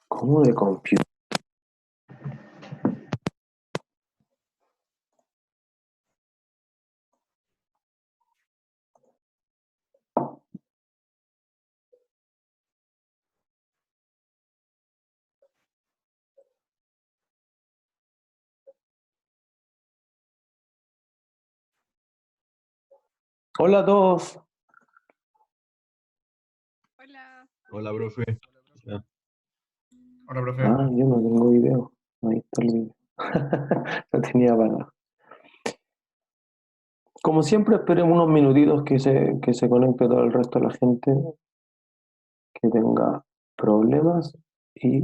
¿Cómo de computer? Hola a todos. Hola. Hola, profe. Ya. Hola, profe. Yo no tengo video. Ahí está el video. Lo tenía apagado. Como siempre, esperemos unos minutitos que se conecte todo el resto de la gente que tenga problemas y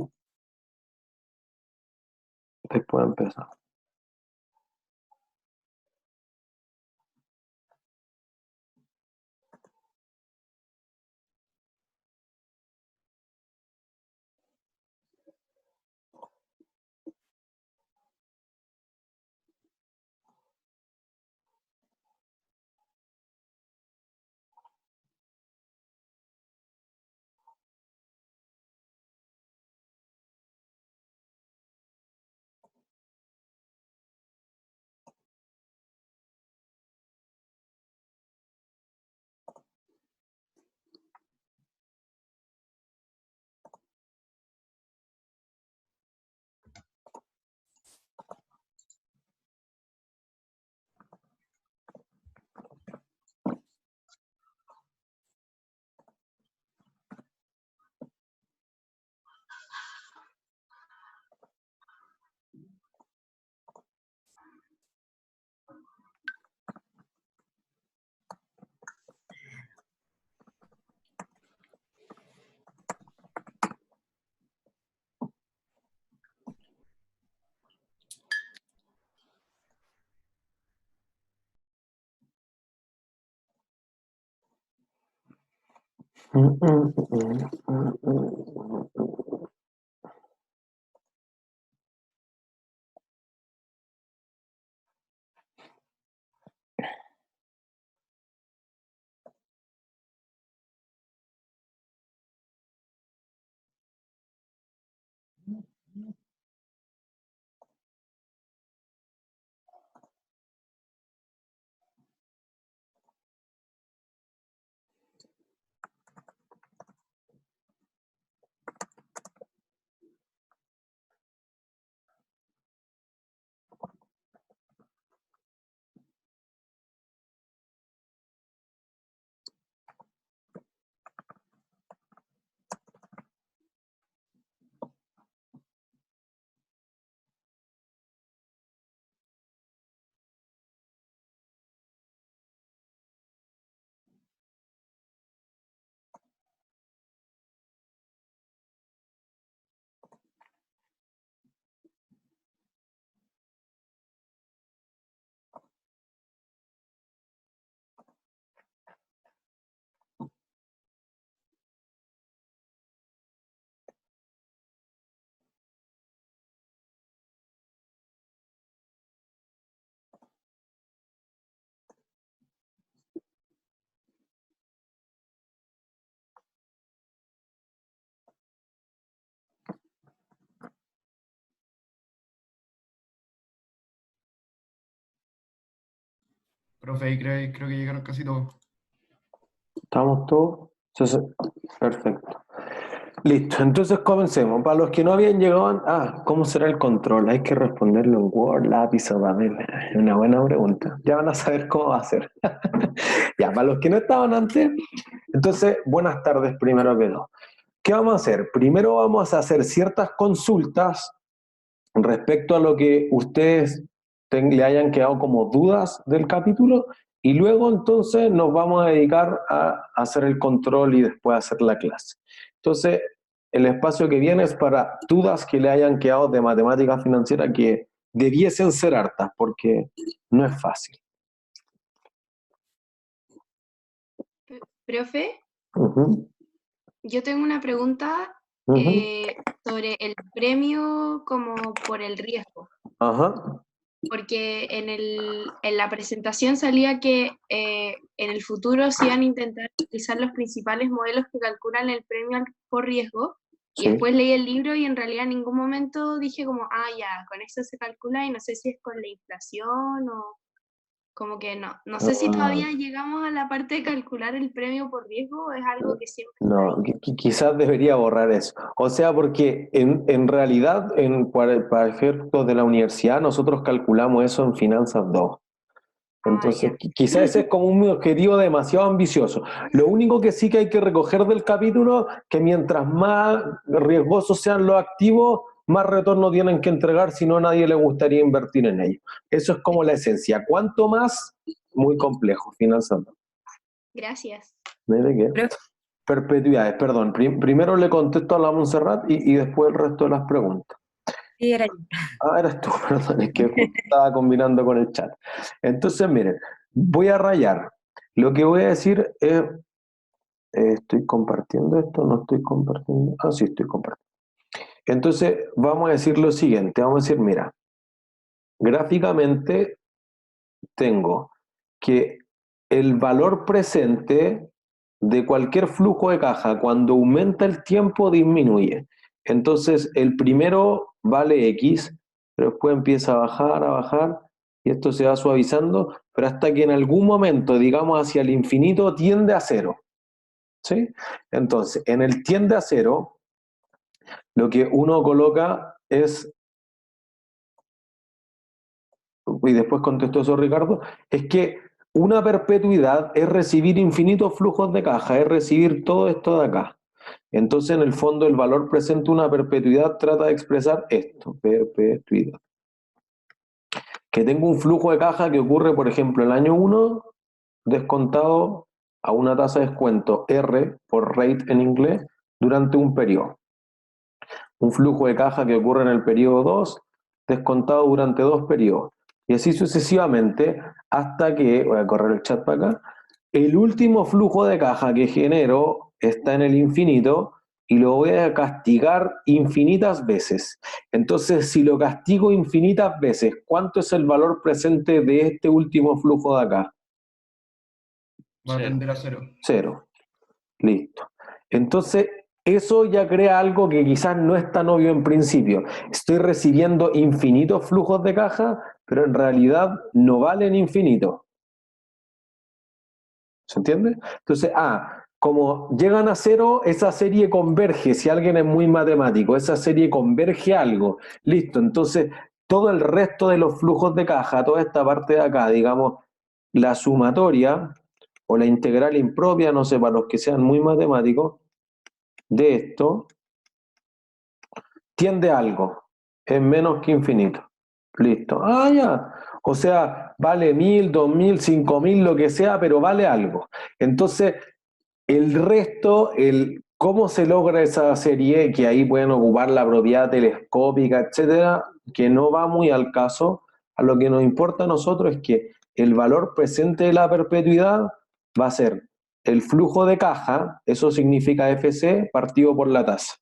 después empezar. Profe, ahí creo que llegaron casi todos. ¿Estamos todos? Perfecto. Listo, entonces comencemos. Para los que no habían llegado, ¿cómo será el control? Hay que responderlo en Word, lápiz o papel. Es una buena pregunta. Ya van a saber cómo va a ser. Ya, para los que no estaban antes, entonces, buenas tardes primero que todo. ¿Qué vamos a hacer? Primero vamos a hacer ciertas consultas respecto a lo que ustedes le hayan quedado como dudas del capítulo y luego entonces nos vamos a dedicar a hacer el control y después a hacer la clase. Entonces, el espacio que viene es para dudas que le hayan quedado de matemática financiera que debiesen ser hartas porque no es fácil. Profe, Uh-huh. yo tengo una pregunta sobre el premio como por el riesgo. Ajá. Porque en la presentación salía que en el futuro se iban a intentar utilizar los principales modelos que calculan el premio por riesgo, Y Sí. después leí el libro y en realidad en ningún momento dije como, ah, ya, con eso se calcula y no sé si es con la inflación o como que no. No sé si todavía llegamos a la parte de calcular el premio por riesgo o es algo que siempre está No, ahí. quizás debería borrar eso. O sea, porque en realidad, para efectos de la universidad, nosotros calculamos eso en Finanzas 2. Ah, Entonces, ya. quizás ese es como un objetivo demasiado ambicioso. Lo único que sí que hay que recoger del capítulo, que mientras más riesgosos sean los activos, más retorno tienen que entregar, si no, a nadie le gustaría invertir en ellos. Eso es como la esencia. ¿Cuánto más? Muy complejo, Finanzas 2. Gracias. ¿De qué? Pero Perpetuidades, perdón. Primero le contesto a la Montserrat y después el resto de las preguntas. sí, era yo. Ah, eres tú, perdón, es que justo estaba combinando con el chat. Entonces, miren, voy a rayar. Lo que voy a decir es, ¿estoy compartiendo esto? ¿No estoy compartiendo? Ah, sí, estoy compartiendo. Entonces, vamos a decir lo siguiente. Vamos a decir, mira, gráficamente tengo que el valor presente de cualquier flujo de caja, cuando aumenta el tiempo, disminuye. Entonces, el primero vale X, pero después empieza a bajar, y esto se va suavizando, pero hasta que en algún momento, digamos hacia el infinito, tiende a cero. ¿Sí? Entonces, en el tiende a cero, lo que uno coloca es, y después contestó eso Ricardo, es que una perpetuidad es recibir infinitos flujos de caja, es recibir todo esto de acá. Entonces, en el fondo, el valor presente de una perpetuidad trata de expresar esto, perpetuidad. Que tengo un flujo de caja que ocurre, por ejemplo, el año 1, descontado a una tasa de descuento R, por rate en inglés, durante un periodo. Un flujo de caja que ocurre en el periodo 2, descontado durante 2 periodos. Y así sucesivamente, hasta que, voy a correr el chat para acá, el último flujo de caja que genero está en el infinito y lo voy a castigar infinitas veces. Entonces, si lo castigo infinitas veces, ¿cuánto es el valor presente de este último flujo de acá? Va a tender a cero. 0. Listo. Entonces, eso ya crea algo que quizás no es tan obvio en principio. Estoy recibiendo infinitos flujos de caja, pero en realidad no valen infinito. ¿Se entiende? Entonces, como llegan a cero, esa serie converge. Si alguien es muy matemático, esa serie converge a algo. Listo. Entonces, todo el resto de los flujos de caja, toda esta parte de acá, digamos, la sumatoria o la integral impropia, no sé, para los que sean muy matemáticos, de esto tiende a algo, es menos que infinito. Listo. Ah, ya. O sea, vale 1000, 2000, 5000, lo que sea, pero vale algo. Entonces, el resto, cómo se logra esa serie, que ahí pueden ocupar la propiedad telescópica, etcétera, que no va muy al caso. A lo que nos importa a nosotros es que el valor presente de la perpetuidad va a ser el flujo de caja, eso significa FC, partido por la tasa.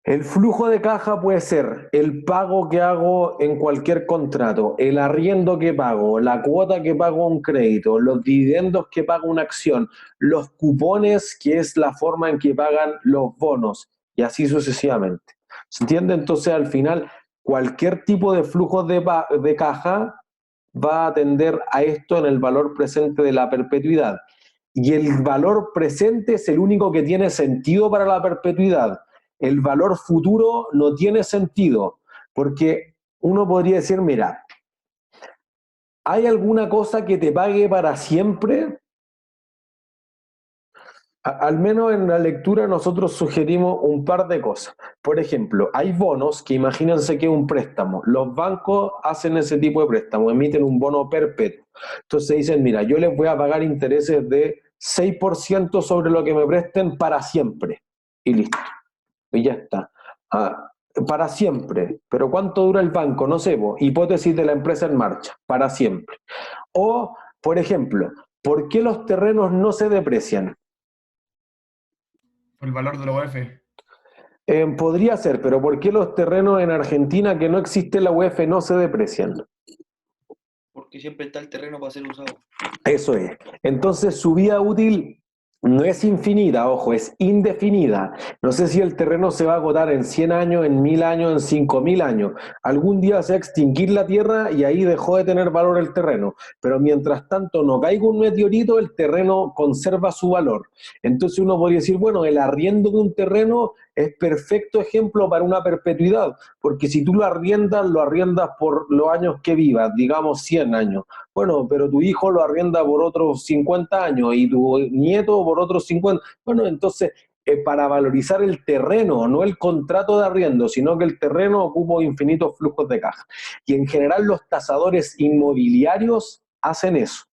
El flujo de caja puede ser el pago que hago en cualquier contrato, el arriendo que pago, la cuota que pago a un crédito, los dividendos que paga una acción, los cupones, que es la forma en que pagan los bonos, y así sucesivamente. ¿Se entiende? Entonces, al final, cualquier tipo de flujo de caja va a tender a esto en el valor presente de la perpetuidad. Y el valor presente es el único que tiene sentido para la perpetuidad. El valor futuro no tiene sentido, porque uno podría decir, mira, ¿hay alguna cosa que te pague para siempre? Al menos en la lectura nosotros sugerimos un par de cosas. Por ejemplo, hay bonos que imagínense que es un préstamo. Los bancos hacen ese tipo de préstamo, emiten un bono perpetuo. Entonces dicen, mira, yo les voy a pagar intereses de 6% sobre lo que me presten para siempre. Y listo. Y ya está. Para siempre. ¿Pero cuánto dura el banco? No sé, hipótesis de la empresa en marcha. Para siempre. O, por ejemplo, ¿por qué los terrenos no se deprecian? Por el valor de la UF. Podría ser, pero ¿por qué los terrenos en Argentina que no existe la UEF no se deprecian? Porque siempre está el terreno para ser usado. Eso es. Entonces su vida útil No es infinita, ojo, es indefinida. No sé si el terreno se va a agotar en 100 años, en 1000 años, en 5000 años. Algún día se va a extinguir la Tierra y ahí dejó de tener valor el terreno. Pero mientras tanto no caiga un meteorito, el terreno conserva su valor. Entonces uno podría decir, bueno, el arriendo de un terreno es perfecto ejemplo para una perpetuidad, porque si tú lo arriendas por los años que vivas, digamos 100 años. Bueno, pero tu hijo lo arrienda por otros 50 años y tu nieto por otros 50. Bueno, entonces, para valorizar el terreno, no el contrato de arriendo, sino que el terreno ocupa infinitos flujos de caja. Y en general los tasadores inmobiliarios hacen eso.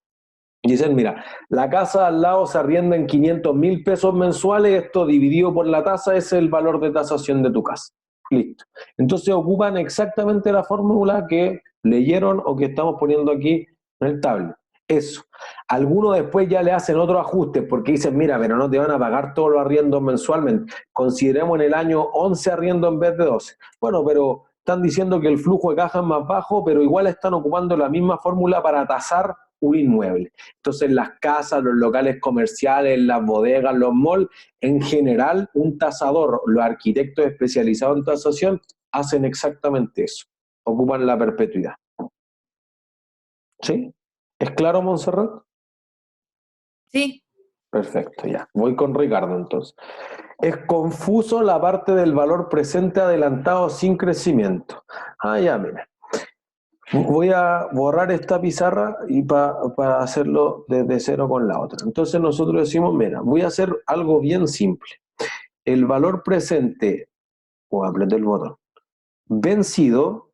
Y dicen, mira, la casa al lado se arrienda en 500.000 pesos mensuales, esto dividido por la tasa es el valor de tasación de tu casa. Listo. Entonces ocupan exactamente la fórmula que leyeron o que estamos poniendo aquí en el tablet. Eso. Algunos después ya le hacen otros ajustes porque dicen, mira, pero no te van a pagar todos los arriendos mensualmente. Consideremos en el año 11 arriendos en vez de 12. Bueno, pero están diciendo que el flujo de caja es más bajo, pero igual están ocupando la misma fórmula para tasar un inmueble. Entonces las casas, los locales comerciales, las bodegas, los malls, en general un tasador, los arquitectos especializados en tasación hacen exactamente eso, ocupan la perpetuidad. ¿Sí? ¿Es claro, Montserrat? Sí. Perfecto, ya. Voy con Ricardo entonces. Es confuso la parte del valor presente adelantado sin crecimiento. Ah, ya, mira. Voy a borrar esta pizarra y para hacerlo desde cero con la otra. Entonces nosotros decimos, mira, voy a hacer algo bien simple. El valor presente, o apreté el botón, vencido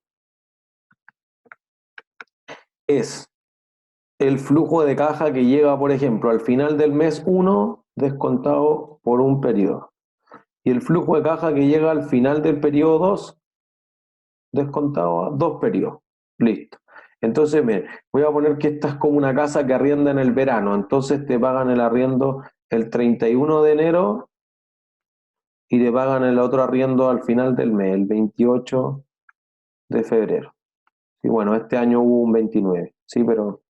es el flujo de caja que llega, por ejemplo, al final del mes 1 descontado por un periodo. Y el flujo de caja que llega al final del periodo 2 descontado a 2 periodos. Listo. Entonces, miren, voy a poner que esta es como una casa que arrienda en el verano. Entonces te pagan el arriendo el 31 de enero y te pagan el otro arriendo al final del mes, el 28 de febrero. Y bueno, este año hubo un 29, sí, pero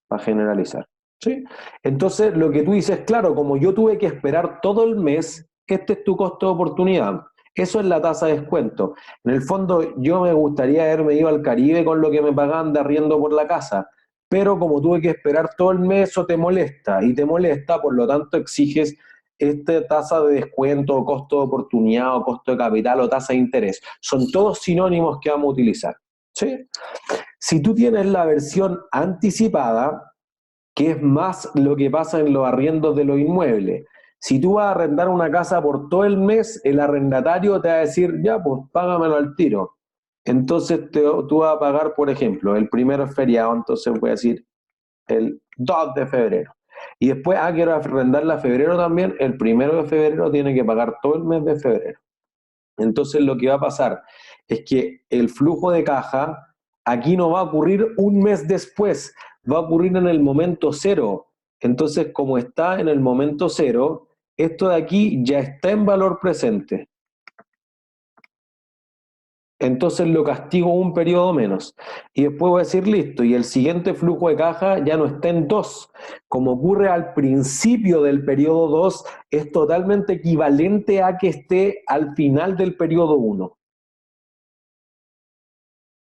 para generalizar. ¿Sí? Entonces, lo que tú dices, claro, como yo tuve que esperar todo el mes, este es tu costo de oportunidad. Eso es la tasa de descuento. En el fondo, yo me gustaría haberme ido al Caribe con lo que me pagaban de arriendo por la casa, pero como tuve que esperar todo el mes, eso te molesta, y te molesta, por lo tanto exiges esta tasa de descuento, o costo de oportunidad, o costo de capital, o tasa de interés. Son todos sinónimos que vamos a utilizar. ¿Sí? Si tú tienes la versión anticipada, que es más lo que pasa en los arriendos de los inmuebles. Si tú vas a arrendar una casa por todo el mes, el arrendatario te va a decir, ya, pues págamelo al tiro. Entonces tú vas a pagar, por ejemplo, el primero es feriado, entonces voy a decir el 2 de febrero. Y después, quiero arrendarla a febrero también, el 1 de febrero tiene que pagar todo el mes de febrero. Entonces lo que va a pasar es que el flujo de caja aquí no va a ocurrir un mes después, va a ocurrir en el momento cero. Entonces, como está en el momento cero, esto de aquí ya está en valor presente. Entonces lo castigo un periodo menos. Y después voy a decir, listo, y el siguiente flujo de caja ya no está en 2. Como ocurre al principio del periodo 2, es totalmente equivalente a que esté al final del periodo 1.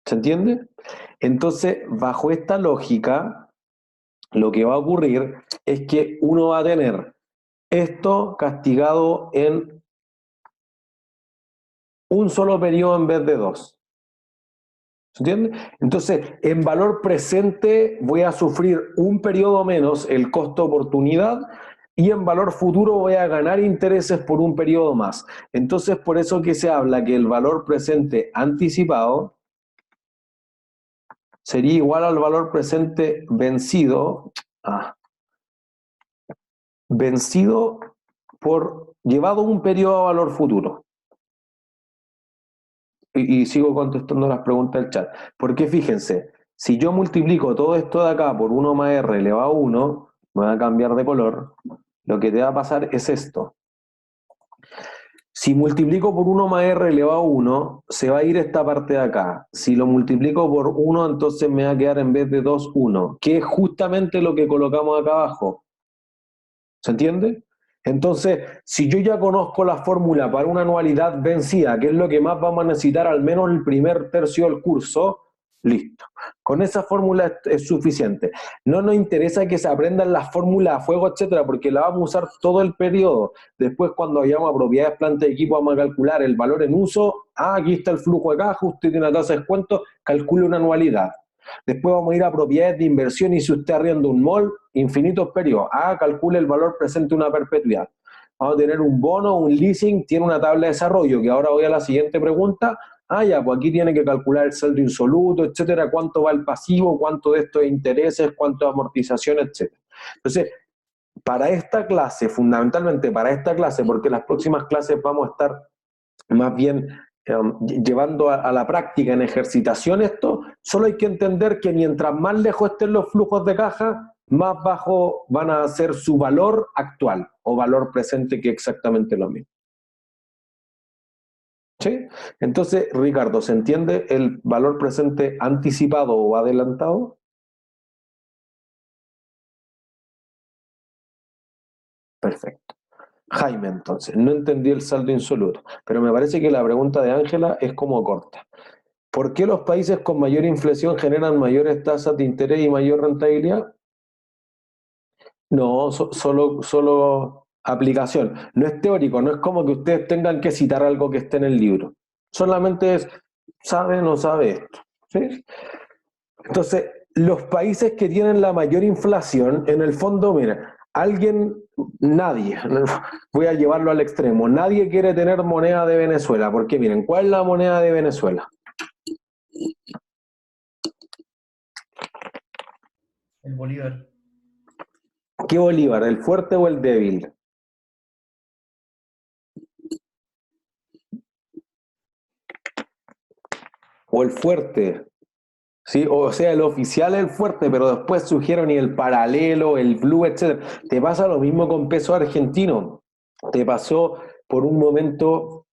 ¿Se entiende? Entonces, bajo esta lógica, lo que va a ocurrir es que uno va a tener esto castigado en un solo periodo en vez de 2. ¿Se entiende? Entonces, en valor presente voy a sufrir un periodo menos el costo de oportunidad y en valor futuro voy a ganar intereses por un periodo más. Entonces, por eso que se habla que el valor presente anticipado sería igual al valor presente vencido, vencido por llevado un periodo a valor futuro. Y sigo contestando las preguntas del chat. Porque fíjense, si yo multiplico todo esto de acá por 1 más r elevado a 1, me va a cambiar de color, lo que te va a pasar es esto. Si multiplico por 1 más r elevado a 1, se va a ir esta parte de acá. Si lo multiplico por 1, entonces me va a quedar en vez de 2, 1, que es justamente lo que colocamos acá abajo. ¿Se entiende? Entonces, si yo ya conozco la fórmula para una anualidad vencida, que es lo que más vamos a necesitar al menos el primer tercio del curso, listo. Con esa fórmula es suficiente. No nos interesa que se aprendan las fórmulas a fuego, etcétera, porque la vamos a usar todo el periodo. Después, cuando vayamos a propiedades, planta de equipo, vamos a calcular el valor en uso. Aquí está el flujo de caja, usted tiene una tasa de descuento, calcule una anualidad. Después vamos a ir a propiedades de inversión y si usted arrienda un mall, infinitos periodos. Calcule el valor presente de una perpetuidad. Vamos a tener un bono, un leasing, tiene una tabla de desarrollo, que ahora voy a la siguiente pregunta. Ya, pues aquí tiene que calcular el saldo insoluto, etcétera, cuánto va el pasivo, cuánto de esto es intereses, cuánto de amortización, etcétera. Entonces, para esta clase, fundamentalmente para esta clase, porque las próximas clases vamos a estar más bien llevando a la práctica en ejercitación esto, solo hay que entender que mientras más lejos estén los flujos de caja, más bajo van a ser su valor actual o valor presente, que es exactamente lo mismo. ¿Sí? Entonces, Ricardo, ¿se entiende el valor presente anticipado o adelantado? Perfecto. Jaime, entonces, no entendí el saldo insoluto, pero me parece que la pregunta de Ángela es como corta. ¿Por qué los países con mayor inflación generan mayores tasas de interés y mayor rentabilidad? No, solo aplicación. No es teórico, no es como que ustedes tengan que citar algo que esté en el libro. Solamente es, ¿sabe o no sabe esto? ¿Sí? Entonces, los países que tienen la mayor inflación, en el fondo, mira, nadie, voy a llevarlo al extremo, nadie quiere tener moneda de Venezuela, porque miren, ¿cuál es la moneda de Venezuela? El bolívar. ¿Qué bolívar, el fuerte o el débil? O el fuerte, ¿sí? O sea, el oficial es el fuerte, pero después surgieron y el paralelo, el blue, etc. Te pasa lo mismo con peso argentino. Te pasó por un momento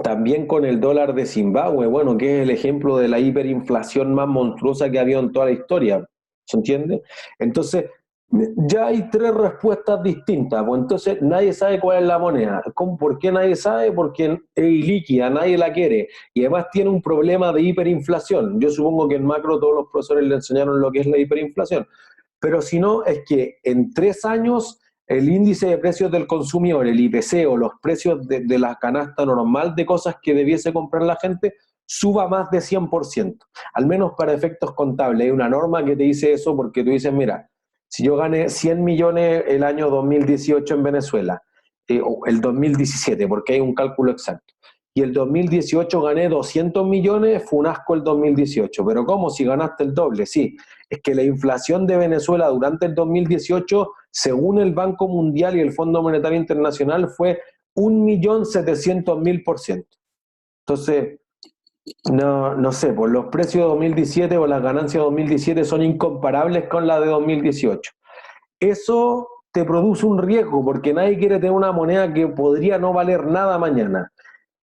también con el dólar de Zimbabue, bueno, que es el ejemplo de la hiperinflación más monstruosa que ha habido en toda la historia. ¿Se entiende? Entonces, ya hay tres respuestas distintas, pues entonces nadie sabe cuál es la moneda. ¿Por qué nadie sabe? Porque es ilíquida, nadie la quiere. Y además tiene un problema de hiperinflación. Yo supongo que en macro todos los profesores le enseñaron lo que es la hiperinflación. Pero si no, es que en 3 años el índice de precios del consumidor, el IPC o los precios de la canasta normal de cosas que debiese comprar la gente, suba más de 100%. Al menos para efectos contables. Hay una norma que te dice eso porque tú dices, mira, si yo gané 100 millones el año 2018 en Venezuela, o el 2017, porque hay un cálculo exacto, y el 2018 gané 200 millones, fue un asco el 2018. ¿Pero cómo? Si ganaste el doble, sí. Es que la inflación de Venezuela durante el 2018, según el Banco Mundial y el Fondo Monetario Internacional, fue 1.700.000%. Entonces, no sé, pues los precios de 2017 o las ganancias de 2017 son incomparables con las de 2018. Eso te produce un riesgo, porque nadie quiere tener una moneda que podría no valer nada mañana.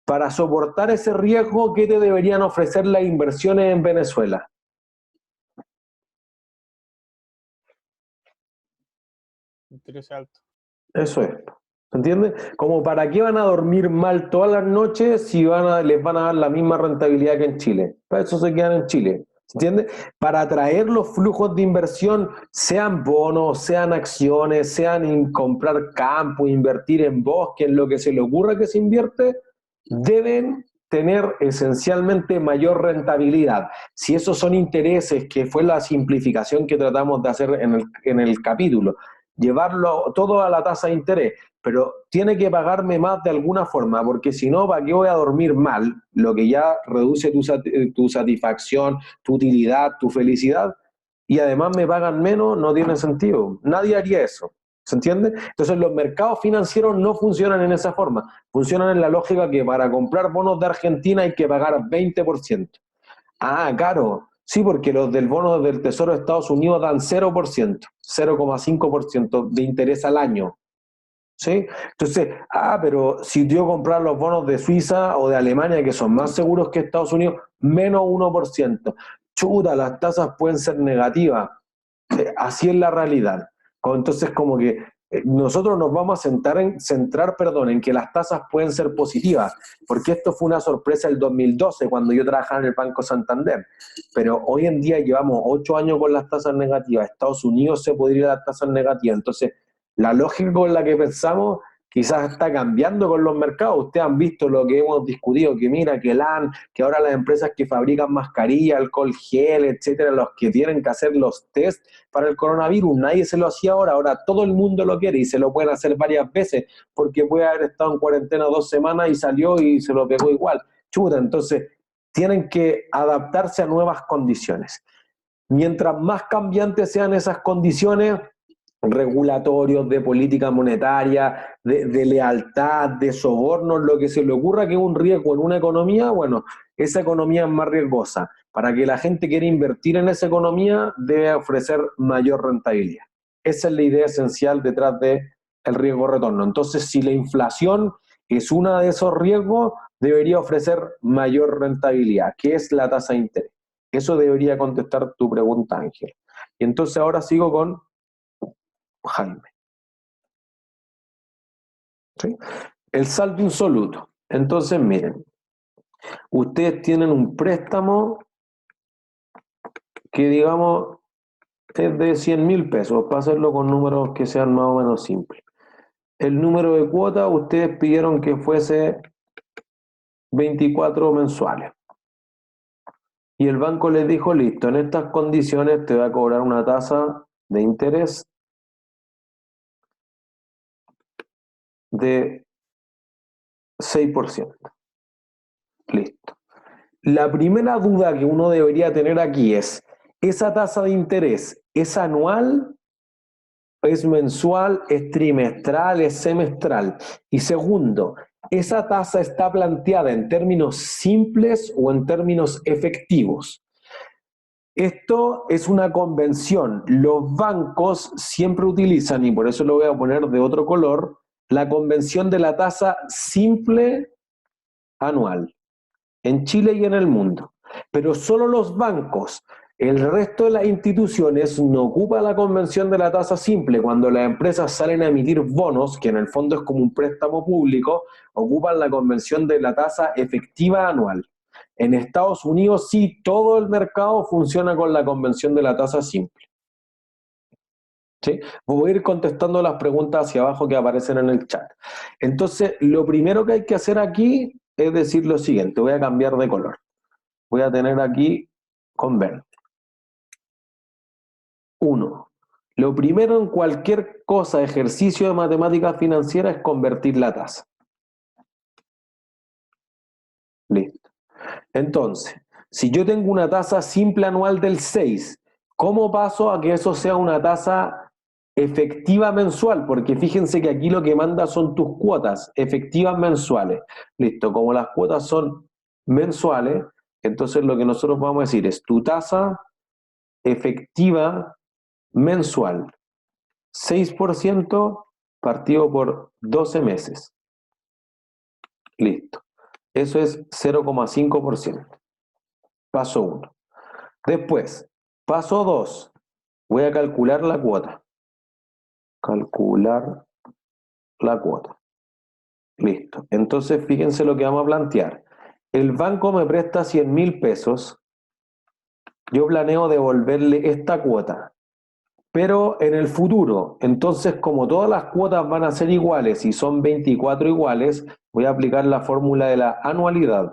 Para soportar ese riesgo, ¿qué te deberían ofrecer las inversiones en Venezuela? Interés alto. Eso es. ¿Se entiende? Como para qué van a dormir mal todas las noches si les van a dar la misma rentabilidad que en Chile. Para eso se quedan en Chile. ¿Se entiende? Para atraer los flujos de inversión, sean bonos, sean acciones, sean comprar campo, invertir en bosque, en lo que se le ocurra que se invierte, deben tener esencialmente mayor rentabilidad. Si esos son intereses, que fue la simplificación que tratamos de hacer en el capítulo, llevarlo todo a la tasa de interés, pero tiene que pagarme más de alguna forma, porque si no, ¿para qué voy a dormir mal? Lo que ya reduce tu satisfacción, tu utilidad, tu felicidad, y además me pagan menos, no tiene sentido. Nadie haría eso. ¿Se entiende? Entonces los mercados financieros no funcionan en esa forma. Funcionan en la lógica que para comprar bonos de Argentina hay que pagar 20%. Claro. Sí, porque los del bono del Tesoro de Estados Unidos dan 0%, 0,5% de interés al año. ¿Sí? Entonces, pero si yo comprar los bonos de Suiza o de Alemania, que son más seguros que Estados Unidos, menos 1%. Chuta, las tasas pueden ser negativas. Así es la realidad. Entonces, como que nosotros nos vamos a centrar, en que las tasas pueden ser positivas, porque esto fue una sorpresa el 2012 cuando yo trabajaba en el Banco Santander, pero hoy en día llevamos 8 años con las tasas negativas. Estados Unidos se podría ir a las tasas negativas, entonces la lógica con la que pensamos quizás está cambiando con los mercados. Ustedes han visto lo que hemos discutido, que mira, que ahora las empresas que fabrican mascarilla, alcohol gel, etcétera, los que tienen que hacer los test para el coronavirus, nadie se lo hacía ahora todo el mundo lo quiere y se lo pueden hacer varias veces, porque puede haber estado en cuarentena 2 semanas y salió y se lo pegó igual. Chuta, entonces tienen que adaptarse a nuevas condiciones. Mientras más cambiantes sean esas condiciones, regulatorios, de política monetaria, de lealtad, de sobornos, lo que se le ocurra que es un riesgo en una economía, bueno, esa economía es más riesgosa. Para que la gente quiera invertir en esa economía, debe ofrecer mayor rentabilidad. Esa es la idea esencial detrás del riesgo-retorno. Entonces, si la inflación es uno de esos riesgos, debería ofrecer mayor rentabilidad, que es la tasa de interés. Eso debería contestar tu pregunta, Ángel. Y entonces ahora sigo con Jaime. ¿Sí? El saldo insoluto. Entonces, miren, ustedes tienen un préstamo que, digamos, es de 100.000 pesos, para hacerlo con números que sean más o menos simples. El número de cuotas, ustedes pidieron que fuese 24 mensuales. Y el banco les dijo, listo, en estas condiciones te va a cobrar una tasa de interés de 6%. Listo. La primera duda que uno debería tener aquí es, ¿esa tasa de interés es anual, es mensual, es trimestral, es semestral? Y segundo, ¿esa tasa está planteada en términos simples o en términos efectivos? Esto es una convención. Los bancos siempre utilizan, y por eso lo voy a poner de otro color, la convención de la tasa simple anual, en Chile y en el mundo. Pero solo los bancos, el resto de las instituciones no ocupan la convención de la tasa simple. Cuando las empresas salen a emitir bonos, que en el fondo es como un préstamo público, ocupan la convención de la tasa efectiva anual. En Estados Unidos sí, todo el mercado funciona con la convención de la tasa simple. ¿Sí? Voy a ir contestando las preguntas hacia abajo que aparecen en el chat. Entonces, lo primero que hay que hacer aquí es decir lo siguiente, voy a cambiar de color. Voy a tener aquí con verde. 1. Lo primero en cualquier cosa, ejercicio de matemática financiera, es convertir la tasa. Listo. Entonces, si yo tengo una tasa simple anual del 6, ¿cómo paso a que eso sea una tasa efectiva mensual? Porque fíjense que aquí lo que manda son tus cuotas efectivas mensuales. Listo, como las cuotas son mensuales, entonces lo que nosotros vamos a decir es tu tasa efectiva mensual, 6% partido por 12 meses. Listo. Eso es 0,5%. Paso 1. Después, paso 2. Voy a calcular la cuota. Calcular la cuota. Listo. Entonces, fíjense lo que vamos a plantear. El banco me presta 100.000 pesos. Yo planeo devolverle esta cuota. Pero en el futuro, entonces como todas las cuotas van a ser iguales y son 24 iguales, voy a aplicar la fórmula de la anualidad.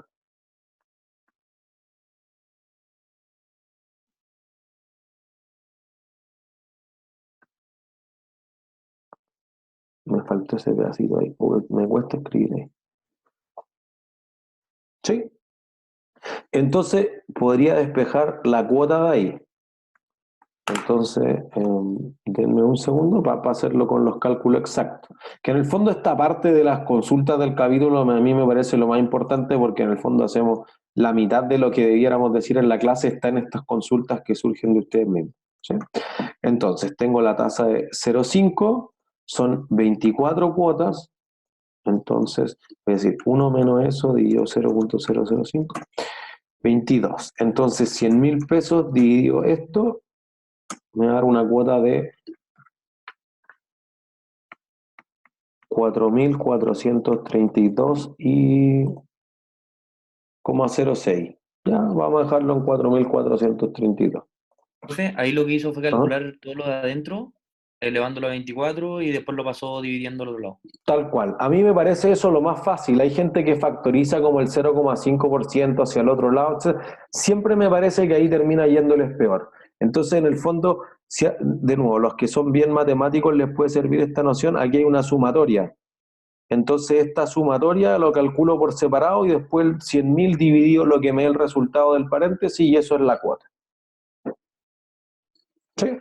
Me faltó ese pedacito ahí, porque me cuesta escribir ahí. ¿Sí? Entonces podría despejar la cuota de ahí. Entonces, denme un segundo para hacerlo con los cálculos exactos. Que en el fondo esta parte de las consultas del capítulo a mí me parece lo más importante porque en el fondo hacemos la mitad de lo que debiéramos decir en la clase está en estas consultas que surgen de ustedes mismos. ¿Sí? Entonces, tengo la tasa de 0,5, son 24 cuotas. Entonces, voy a decir 1 menos eso dividido 0.005, 22. Entonces, 100.000 pesos dividido esto, me va a dar una cuota de 4.432 y 0,06. Ya, vamos a dejarlo en 4.432. Profe, ahí lo que hizo fue Ajá. calcular todo lo de adentro, elevándolo a 24 y después lo pasó dividiendo al otro lado. Tal cual. A mí me parece eso lo más fácil. Hay gente que factoriza como el 0,5% hacia el otro lado. Siempre me parece que ahí termina yéndoles peor. Entonces, en el fondo, de nuevo, los que son bien matemáticos les puede servir esta noción. Aquí hay una sumatoria. Entonces, esta sumatoria lo calculo por separado y después el 100.000 dividido lo que me dé el resultado del paréntesis y eso es la cuota. ¿Sí?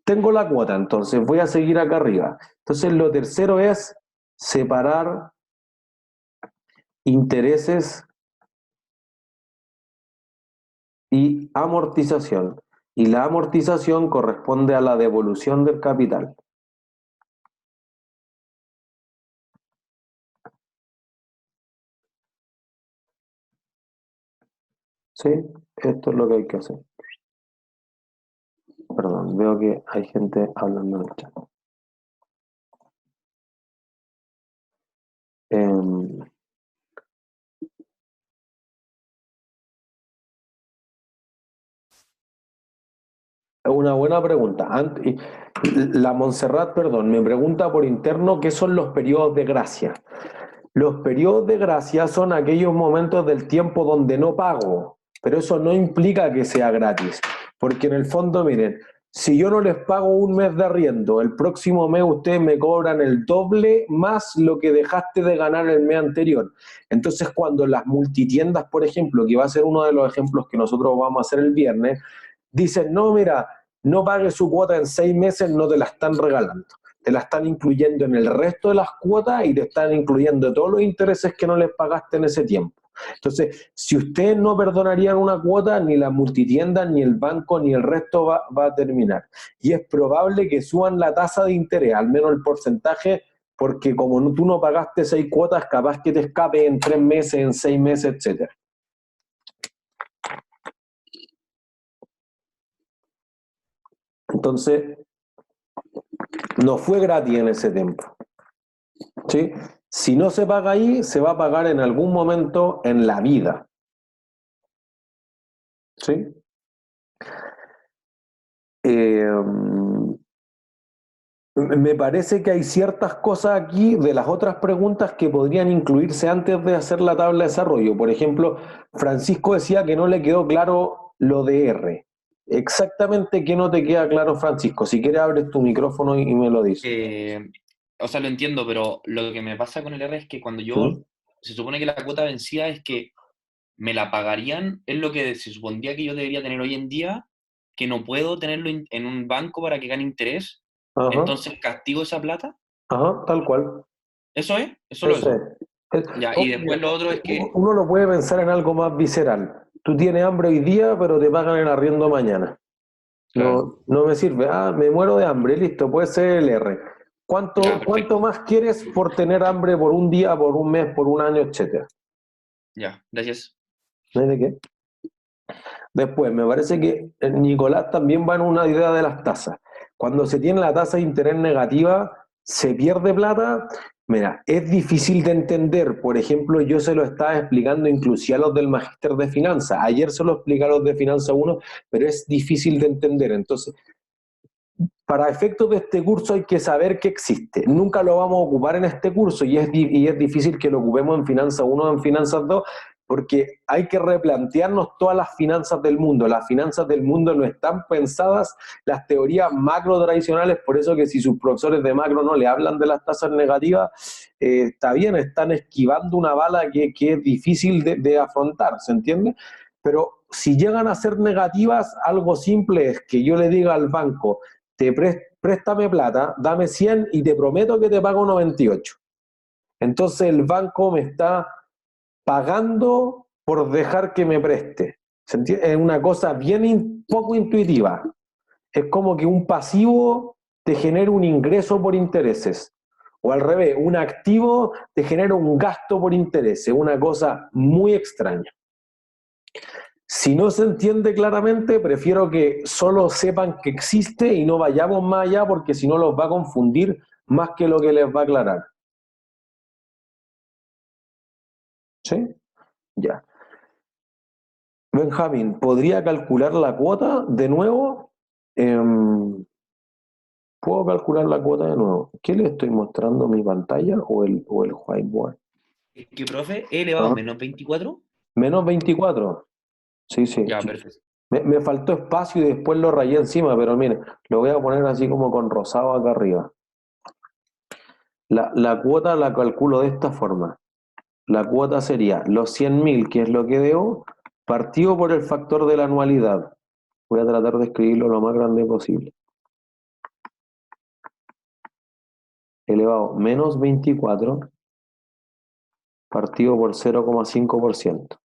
Tengo la cuota, entonces voy a seguir acá arriba. Entonces, lo tercero es separar intereses y amortización. Y la amortización corresponde a la devolución del capital. ¿Sí? Esto es lo que hay que hacer. Perdón, veo que hay gente hablando en el chat. Es una buena pregunta. La Montserrat, perdón, me pregunta por interno qué son los periodos de gracia. Los periodos de gracia son aquellos momentos del tiempo donde no pago, pero eso no implica que sea gratis, porque en el fondo, miren, si yo no les pago un mes de arriendo, el próximo mes ustedes me cobran el doble más lo que dejaste de ganar el mes anterior. Entonces, cuando las multitiendas, por ejemplo, que va a ser uno de los ejemplos que nosotros vamos a hacer el viernes, dicen, no, mira, no pague su cuota en 6 meses, no te la están regalando. Te la están incluyendo en el resto de las cuotas y te están incluyendo todos los intereses que no les pagaste en ese tiempo. Entonces, si ustedes no perdonarían una cuota, ni la multitienda, ni el banco, ni el resto va a terminar. Y es probable que suban la tasa de interés, al menos el porcentaje, porque como tú no pagaste 6 cuotas, capaz que te escape en 3 meses, en 6 meses, etc. Entonces, no fue gratis en ese tiempo. ¿Sí? Si no se paga ahí, se va a pagar en algún momento en la vida. ¿Sí? Me parece que hay ciertas cosas aquí de las otras preguntas que podrían incluirse antes de hacer la tabla de desarrollo. Por ejemplo, Francisco decía que no le quedó claro lo de R. Exactamente, ¿qué no te queda claro, Francisco? Si quieres, abres tu micrófono y me lo dices. O sea, lo entiendo, pero lo que me pasa con el R es que cuando yo, se supone que la cuota vencida es que me la pagarían, es lo que se supondría que yo debería tener hoy en día, que no puedo tenerlo en un banco para que gane interés. Ajá. Entonces, ¿castigo esa plata? Ajá, tal cual. ¿Eso es? ¿Es solo eso? Ya, y después lo otro es que... Uno lo puede pensar en algo más visceral. Tú tienes hambre hoy día, pero te pagan el arriendo mañana. Claro. No me sirve. Me muero de hambre, listo, puede ser el R. ¿Cuánto más quieres por tener hambre por un día, por un mes, por un año, etcétera? Ya, gracias. ¿No hay de qué? Después, me parece que Nicolás también va en una idea de las tasas. Cuando se tiene la tasa de interés negativa, se pierde plata. Mira, es difícil de entender. Por ejemplo, yo se lo estaba explicando inclusive a los del Magíster de Finanzas. Ayer se lo expliqué a los de Finanza 1, pero es difícil de entender. Entonces, para efectos de este curso hay que saber que existe. Nunca lo vamos a ocupar en este curso y es difícil que lo ocupemos en Finanza 1 o en Finanzas 2, porque hay que replantearnos todas las finanzas del mundo. Las finanzas del mundo no están pensadas, las teorías macro tradicionales, por eso que si sus profesores de macro no le hablan de las tasas negativas, está bien, están esquivando una bala que es difícil de afrontar, ¿se entiende? Pero si llegan a ser negativas, algo simple es que yo le diga al banco, préstame plata, dame 100 y te prometo que te pago 98. Entonces el banco me está pagando por dejar que me preste. ¿Se entiende? Es una cosa bien poco intuitiva. Es como que un pasivo te genera un ingreso por intereses. O al revés, un activo te genera un gasto por intereses. Una cosa muy extraña. Si no se entiende claramente, prefiero que solo sepan que existe y no vayamos más allá, porque si no los va a confundir más que lo que les va a aclarar. ¿Sí? Ya. Benjamín, ¿podría calcular la cuota de nuevo? ¿Puedo calcular la cuota de nuevo? ¿Qué le estoy mostrando? ¿Mi pantalla o el whiteboard? Es que, profe, he elevado ¿Ah? menos 24. Menos 24. Sí, sí. Ya, perfecto. Me faltó espacio y después lo rayé encima, pero mire, lo voy a poner así como con rosado acá arriba. La cuota la calculo de esta forma. La cuota sería los 100.000, que es lo que debo, partido por el factor de la anualidad. Voy a tratar de escribirlo lo más grande posible. Elevado menos 24 partido por 0,5%.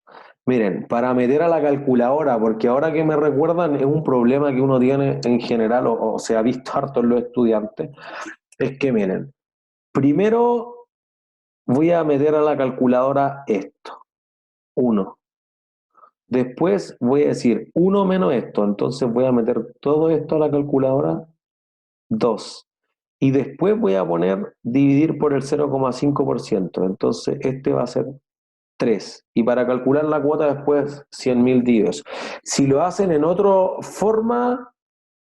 Miren, para meter a la calculadora, porque ahora que me recuerdan es un problema que uno tiene en general, o se ha visto harto en los estudiantes, es que miren, primero voy a meter a la calculadora esto, 1. Después voy a decir 1 menos esto, entonces voy a meter todo esto a la calculadora, 2. Y después voy a poner dividir por el 0,5%, entonces este va a ser 3. Y para calcular la cuota después 100.000 divididos. Si lo hacen en otra forma,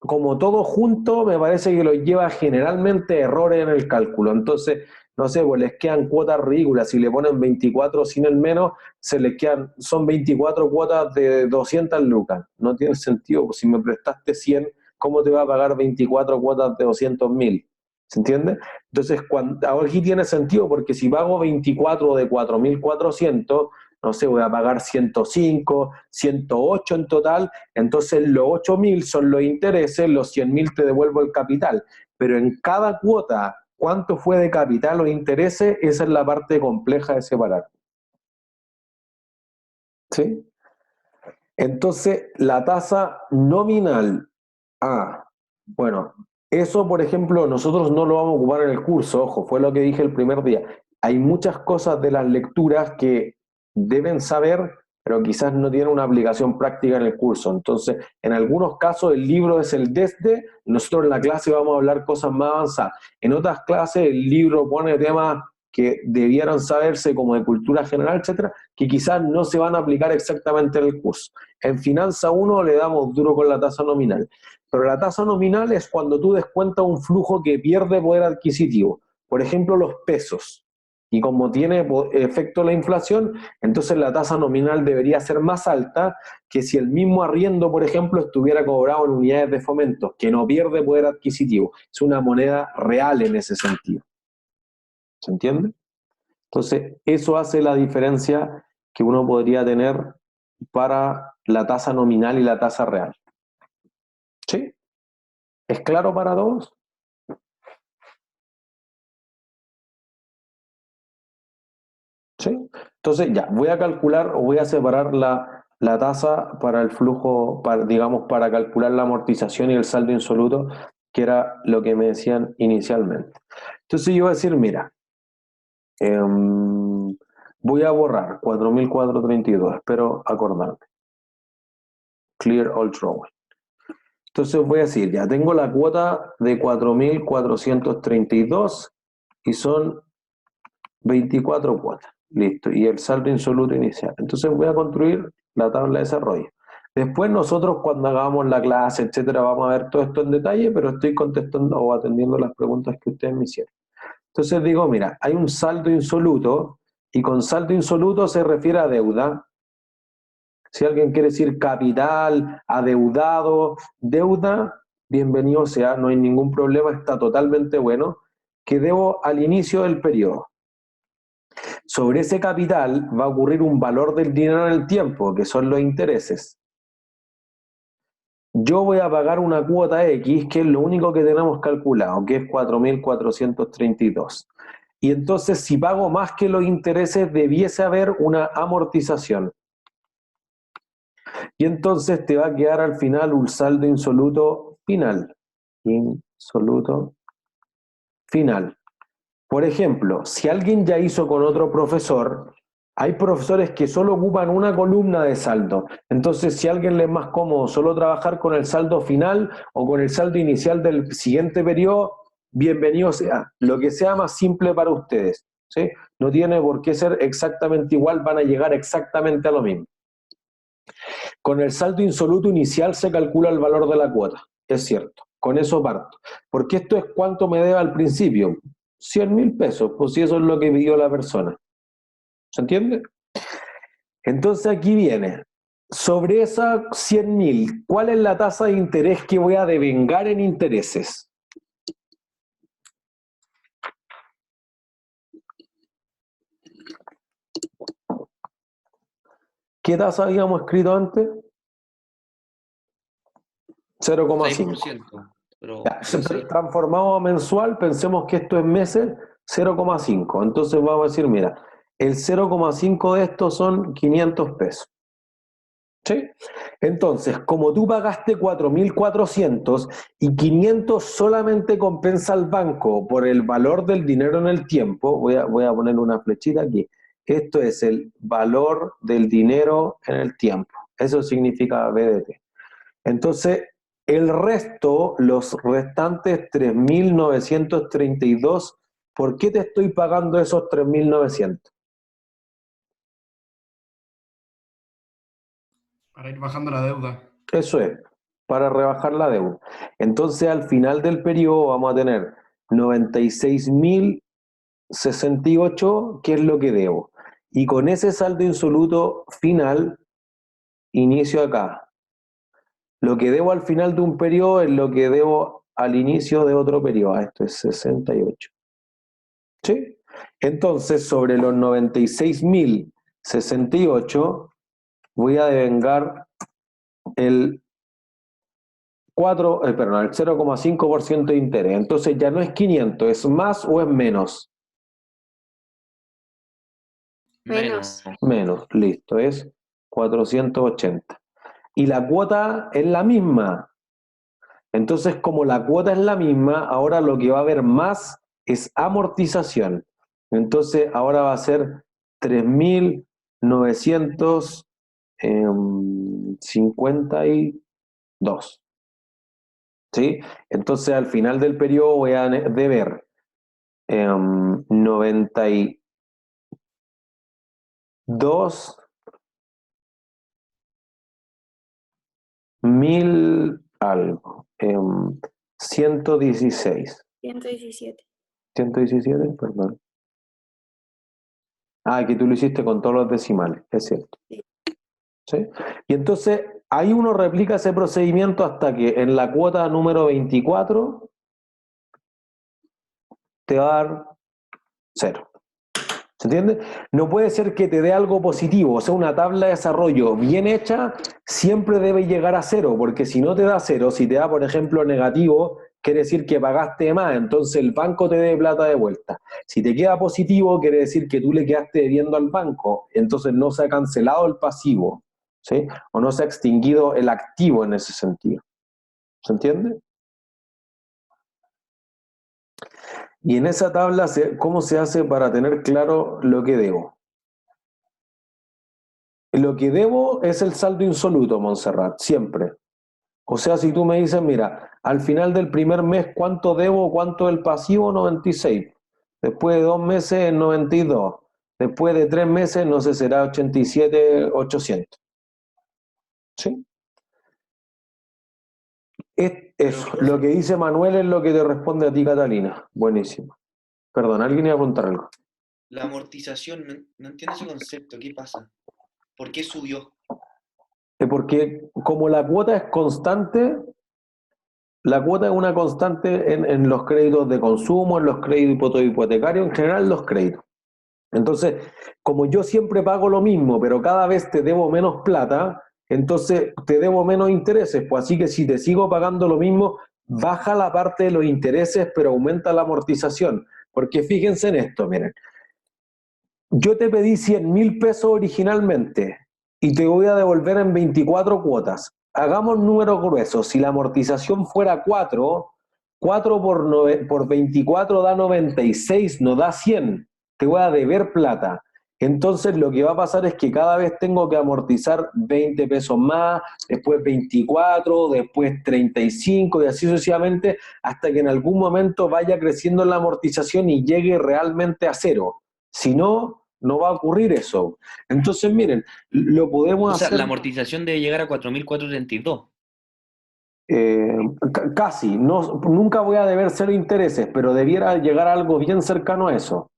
como todo junto, me parece que lo lleva generalmente errores en el cálculo. Entonces, no sé, pues les quedan cuotas ridículas. Si le ponen 24 sin el menos, se les quedan, son 24 cuotas de 200 lucas. No tiene sentido. Pues si me prestaste 100, ¿cómo te va a pagar 24 cuotas de 200.000? ¿Se entiende? Entonces, ahora aquí tiene sentido, porque si pago 24 de 4.400, no sé, voy a pagar 105, 108 en total, entonces los 8.000 son los intereses, los 100.000 te devuelvo el capital. Pero en cada cuota, ¿cuánto fue de capital o intereses? Esa es la parte compleja de separar. ¿Sí? Entonces, la tasa nominal. Bueno, eso, por ejemplo, nosotros no lo vamos a ocupar en el curso, ojo, fue lo que dije el primer día. Hay muchas cosas de las lecturas que deben saber, pero quizás no tienen una aplicación práctica en el curso. Entonces, en algunos casos el libro es el desde, y nosotros en la clase vamos a hablar cosas más avanzadas. En otras clases el libro pone temas que debieran saberse como de cultura general, etcétera, que quizás no se van a aplicar exactamente en el curso. En Finanza 1 le damos duro con la tasa nominal. Pero la tasa nominal es cuando tú descuentas un flujo que pierde poder adquisitivo. Por ejemplo, los pesos. Y como tiene efecto la inflación, entonces la tasa nominal debería ser más alta que si el mismo arriendo, por ejemplo, estuviera cobrado en unidades de fomento, que no pierde poder adquisitivo. Es una moneda real en ese sentido. ¿Se entiende? Entonces, eso hace la diferencia que uno podría tener para la tasa nominal y la tasa real. ¿Sí? ¿Es claro para todos? ¿Sí? Entonces, ya, voy a calcular o voy a separar la tasa para el flujo, digamos, para calcular la amortización y el saldo insoluto, que era lo que me decían inicialmente. Entonces, yo voy a decir, mira, voy a borrar 4.432, espero acordarme. Clear all drawing. Entonces voy a decir, ya tengo la cuota de 4.432 y son 24 cuotas. Listo. Y el saldo insoluto inicial. Entonces voy a construir la tabla de desarrollo. Después nosotros cuando hagamos la clase, etcétera, vamos a ver todo esto en detalle, pero estoy contestando o atendiendo las preguntas que ustedes me hicieron. Entonces digo, mira, hay un saldo insoluto y con saldo insoluto se refiere a deuda. Si alguien quiere decir capital, adeudado, deuda, bienvenido sea, no hay ningún problema, está totalmente bueno, que debo al inicio del periodo. Sobre ese capital va a ocurrir un valor del dinero en el tiempo, que son los intereses. Yo voy a pagar una cuota X, que es lo único que tenemos calculado, que es 4.432. Y entonces, si pago más que los intereses, debiese haber una amortización. Y entonces te va a quedar al final un saldo insoluto final. Insoluto final. Por ejemplo, si alguien ya hizo con otro profesor, hay profesores que solo ocupan una columna de saldo. Entonces, si a alguien le es más cómodo solo trabajar con el saldo final o con el saldo inicial del siguiente periodo, bienvenido sea. Lo que sea más simple para ustedes. ¿sí? No tiene por qué ser exactamente igual, van a llegar exactamente a lo mismo. Con el saldo insoluto inicial se calcula el valor de la cuota, es cierto, con eso parto. Porque esto es cuánto me debe al principio, 100.000 pesos, pues si eso es lo que pidió la persona. ¿Se entiende? Entonces aquí viene, sobre esas 100.000, ¿cuál es la tasa de interés que voy a devengar en intereses? ¿Qué tasa habíamos escrito antes? 0,5. 6%. Pero, Transformado a mensual, pensemos que esto es meses, 0,5. Entonces vamos a decir, mira, el 0,5 de estos son 500 pesos. ¿Sí? Entonces, como tú pagaste 4.400 y 500 solamente compensa al banco por el valor del dinero en el tiempo, voy a poner una flechita aquí. Esto es el valor del dinero en el tiempo. Eso significa BDT. Entonces, el resto, los restantes 3.932, ¿por qué te estoy pagando esos 3.900? Para ir bajando la deuda. Eso es, para rebajar la deuda. Entonces, al final del periodo vamos a tener 96.068, que es lo que debo. Y con ese saldo insoluto final, inicio acá. Lo que debo al final de un periodo es lo que debo al inicio de otro periodo. Esto es 68. ¿Sí? Entonces, sobre los 96.068, voy a devengar el 0,5% de interés. Entonces ya no es 500, ¿es más o es menos? Menos. Menos, listo, es 480. Y la cuota es la misma. Entonces, como la cuota es la misma, ahora lo que va a haber más es amortización. Entonces, ahora va a ser 3.952. ¿Sí? Entonces, al final del periodo voy a deber 92.000 algo. 116. 117. 117, perdón. Ah, que tú lo hiciste con todos los decimales, es cierto. Sí. ¿Sí? Y entonces, ahí uno replica ese procedimiento hasta que en la cuota número 24 te va a dar 0. ¿Se entiende? No puede ser que te dé algo positivo, o sea, una tabla de desarrollo bien hecha siempre debe llegar a 0, porque si no te da 0, si te da, por ejemplo, negativo, quiere decir que pagaste más, entonces el banco te debe plata de vuelta. Si te queda positivo, quiere decir que tú le quedaste debiendo al banco, entonces no se ha cancelado el pasivo, ¿sí? O no se ha extinguido el activo en ese sentido. ¿Se entiende? Y en esa tabla, ¿cómo se hace para tener claro lo que debo? Lo que debo es el saldo insoluto, Montserrat, siempre. O sea, si tú me dices, mira, al final del primer mes, ¿cuánto debo? ¿Cuánto es el pasivo? 96. Después de 2 meses, 92. Después de 3 meses, no sé, será 87.800. ¿Sí? Eso, lo que dice Manuel es lo que te responde a ti, Catalina. Buenísimo. Perdón, ¿alguien iba a preguntar algo? La amortización, no entiendo ese concepto, ¿qué pasa? ¿Por qué subió? Porque como la cuota es constante, la cuota es una constante en los créditos de consumo, en los créditos hipotecarios, en general los créditos. Entonces, como yo siempre pago lo mismo, pero cada vez te debo menos plata, entonces te debo menos intereses. Pues así que si te sigo pagando lo mismo, baja la parte de los intereses, pero aumenta la amortización. Porque fíjense en esto, miren. Yo te pedí 100.000 pesos originalmente y te voy a devolver en 24 cuotas. Hagamos números gruesos. Si la amortización fuera 4, 4 por 24 da 96, no da 100. Te voy a deber plata. Entonces lo que va a pasar es que cada vez tengo que amortizar 20 pesos más, después 24, después 35 y así sucesivamente hasta que en algún momento vaya creciendo la amortización y llegue realmente a 0. Si no, no va a ocurrir eso. Entonces, miren, lo podemos O sea, hacer la amortización debe llegar a 4.432. casi. No, nunca voy a deber cero intereses, pero debiera llegar a algo bien cercano a eso.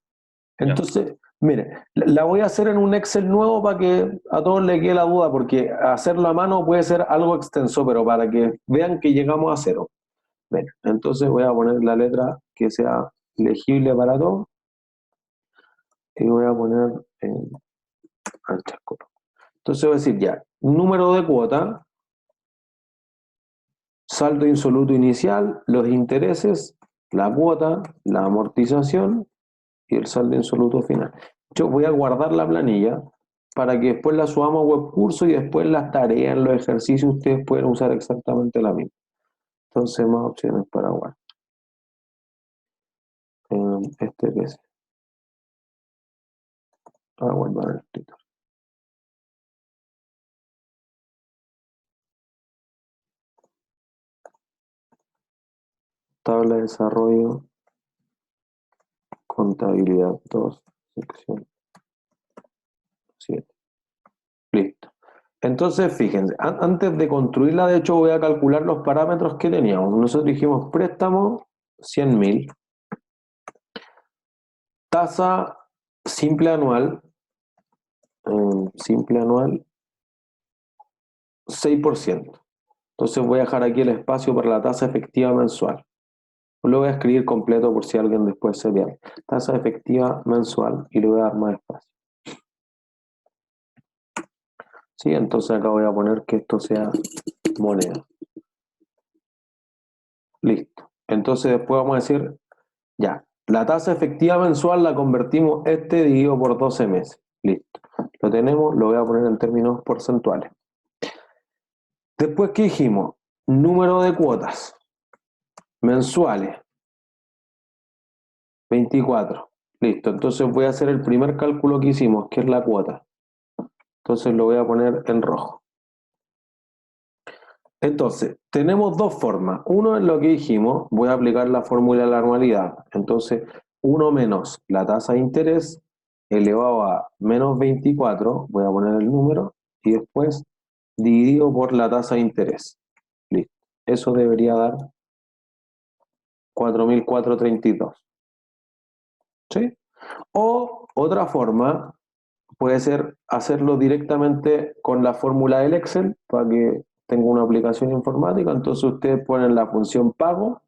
Entonces, miren, la voy a hacer en un Excel nuevo para que a todos les quede la duda, porque hacerlo a mano puede ser algo extenso, pero para que vean que llegamos a cero. Bien, entonces voy a poner la letra que sea legible para todos. Y voy a poner anchas color. Entonces voy a decir ya, número de cuota, saldo insoluto inicial, los intereses, la cuota, la amortización y el saldo insoluto final. Yo voy a guardar la planilla para que después la subamos a webcurso y después las tareas, los ejercicios, ustedes pueden usar exactamente la misma. Entonces, más opciones para guardar. Este que es. Guardar el escritor. Tabla de desarrollo, contabilidad 2, sección 7. Listo. Entonces, fíjense, antes de construirla, de hecho, voy a calcular los parámetros que teníamos. Nosotros dijimos préstamo 100.000, tasa simple anual 6%. Entonces voy a dejar aquí el espacio para la tasa efectiva mensual. Lo voy a escribir completo por si alguien después se pierde. Tasa efectiva mensual y le voy a dar más espacio. Sí, entonces acá voy a poner que esto sea moneda. Listo. Entonces después vamos a decir, ya, la tasa efectiva mensual la convertimos dividido por 12 meses. Listo. Lo tenemos, lo voy a poner en términos porcentuales. Después, ¿qué dijimos? Número de cuotas mensuales. 24. Listo. Entonces voy a hacer el primer cálculo que hicimos, que es la cuota. Entonces lo voy a poner en rojo. Entonces, tenemos dos formas. Uno es lo que dijimos, voy a aplicar la fórmula de la anualidad. Entonces, 1 menos la tasa de interés elevado a menos 24, voy a poner el número, y después dividido por la tasa de interés. Listo. Eso debería dar 4.432. ¿Sí? O otra forma puede ser hacerlo directamente con la fórmula del Excel para que tenga una aplicación informática. Entonces ustedes ponen la función pago,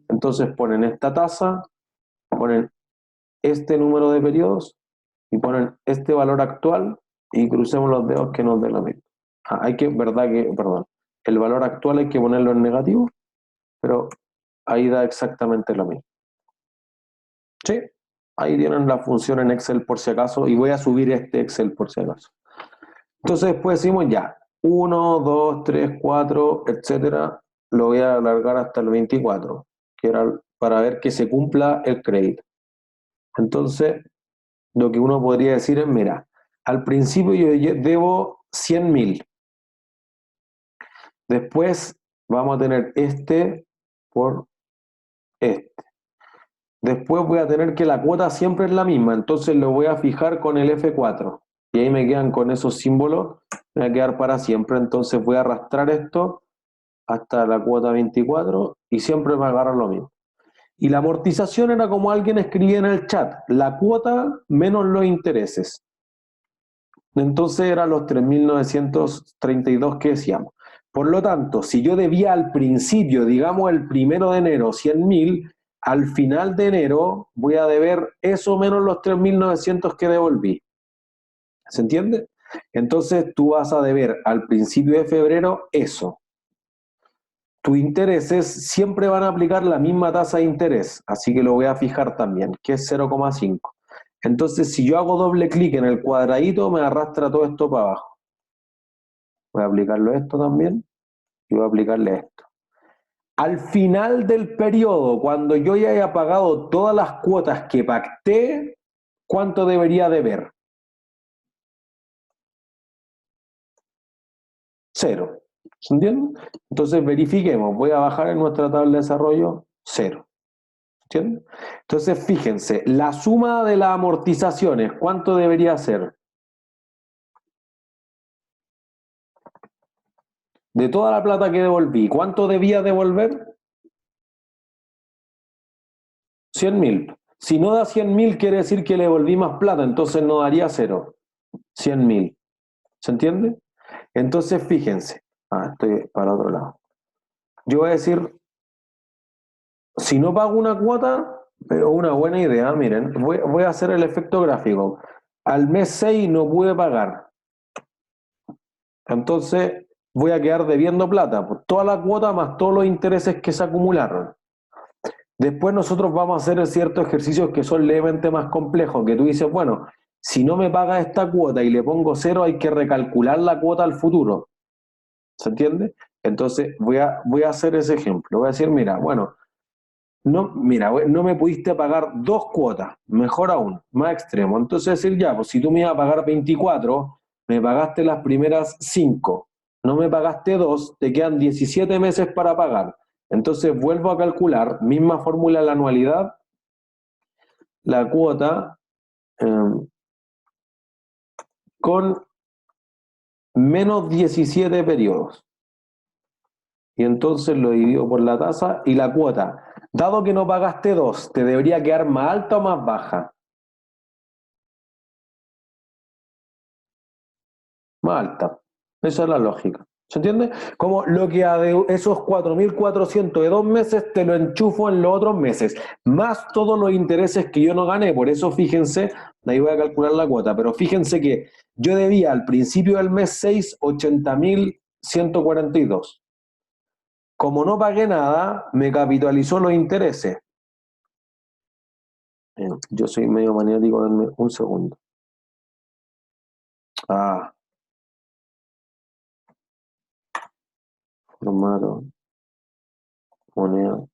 entonces ponen esta tasa, ponen este número de periodos y ponen este valor actual y crucemos los dedos que nos dé lo mismo. Perdón, el valor actual hay que ponerlo en negativo, pero ahí da exactamente lo mismo. ¿Sí? Ahí tienen la función en Excel por si acaso, y voy a subir este Excel por si acaso. Entonces después decimos ya, 1, 2, 3, 4, etcétera, lo voy a alargar hasta el 24, que era para ver que se cumpla el crédito. Entonces, lo que uno podría decir es, mira, al principio yo debo 100.000. Después vamos a tener este por este. Después voy a tener que la cuota siempre es la misma, entonces lo voy a fijar con el F4. Y ahí me quedan con esos símbolos, me va a quedar para siempre. Entonces voy a arrastrar esto hasta la cuota 24 y siempre me agarra lo mismo. Y la amortización era como alguien escribía en el chat, la cuota menos los intereses. Entonces eran los 3.932 que decíamos. Por lo tanto, si yo debía al principio, digamos el 1 de enero, 100.000, al final de enero voy a deber eso menos los 3.900 que devolví. ¿Se entiende? Entonces tú vas a deber al principio de febrero eso. Tus intereses siempre van a aplicar la misma tasa de interés, así que lo voy a fijar también, que es 0,5. Entonces, si yo hago doble clic en el cuadradito, me arrastra todo esto para abajo. Voy a aplicarlo a esto también y voy a aplicarle a esto. Al final del periodo, cuando yo ya haya pagado todas las cuotas que pacté, ¿cuánto debería deber? 0. ¿Se entiende? Entonces verifiquemos. Voy a bajar en nuestra tabla de desarrollo 0. ¿Entienden? Entonces, fíjense, la suma de las amortizaciones, ¿cuánto debería ser? De toda la plata que devolví, ¿cuánto debía devolver? 100.000. Si no da 100.000, quiere decir que le devolví más plata, entonces no daría 0. 100.000. ¿Se entiende? Entonces, fíjense. Estoy para otro lado. Yo voy a decir, si no pago una cuota, pero una buena idea, miren, voy a hacer el efecto gráfico. Al mes 6 no pude pagar. Entonces, voy a quedar debiendo plata, por toda la cuota más todos los intereses que se acumularon. Después nosotros vamos a hacer ciertos ejercicios que son levemente más complejos, que tú dices, bueno, si no me paga esta cuota y le pongo 0, hay que recalcular la cuota al futuro. ¿Se entiende? Entonces voy a hacer ese ejemplo. Voy a decir, mira, bueno, no me pudiste pagar 2 cuotas, mejor aún, más extremo. Entonces decir, ya, pues si tú me ibas a pagar 24, me pagaste las primeras 5, no me pagaste 2, te quedan 17 meses para pagar. Entonces vuelvo a calcular, misma fórmula de la anualidad, la cuota con menos 17 periodos. Y entonces lo divido por la tasa y la cuota. Dado que no pagaste 2, ¿te debería quedar más alta o más baja? Más alta. Esa es la lógica. ¿Se entiende? Como lo que esos 4.400 de 2 meses te lo enchufo en los otros meses, más todos los intereses que yo no gané. Por eso fíjense, ahí voy a calcular la cuota, pero fíjense que yo debía al principio del mes 6, 80.142. Como no pagué nada, me capitalizó los intereses. Yo soy medio maniático, denme un segundo. Formato, moneda,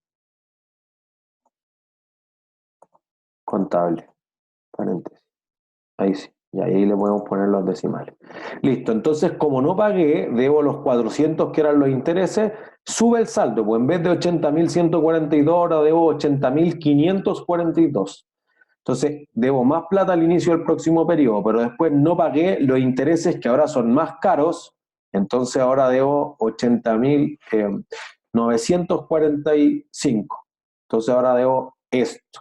contable, paréntesis. Ahí sí, y ahí le podemos poner los decimales. Listo, entonces como no pagué, debo los 400 que eran los intereses, sube el saldo, pues en vez de 80.142, ahora debo 80.542. Entonces, debo más plata al inicio del próximo periodo, pero después no pagué los intereses que ahora son más caros, entonces ahora debo 80.945. Entonces ahora debo esto.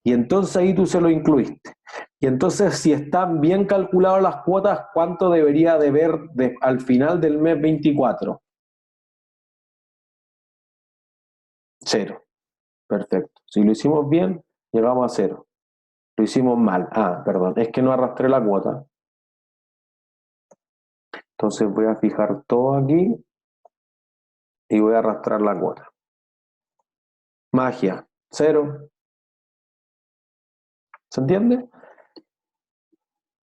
Y entonces ahí tú se lo incluiste. Y entonces, si están bien calculadas las cuotas, ¿cuánto debería deber al final del mes 24? 0. Perfecto. Si lo hicimos bien, llegamos a 0. Lo hicimos mal. Perdón, es que no arrastré la cuota. Entonces voy a fijar todo aquí y voy a arrastrar la cuota. Magia, 0. ¿Se entiende?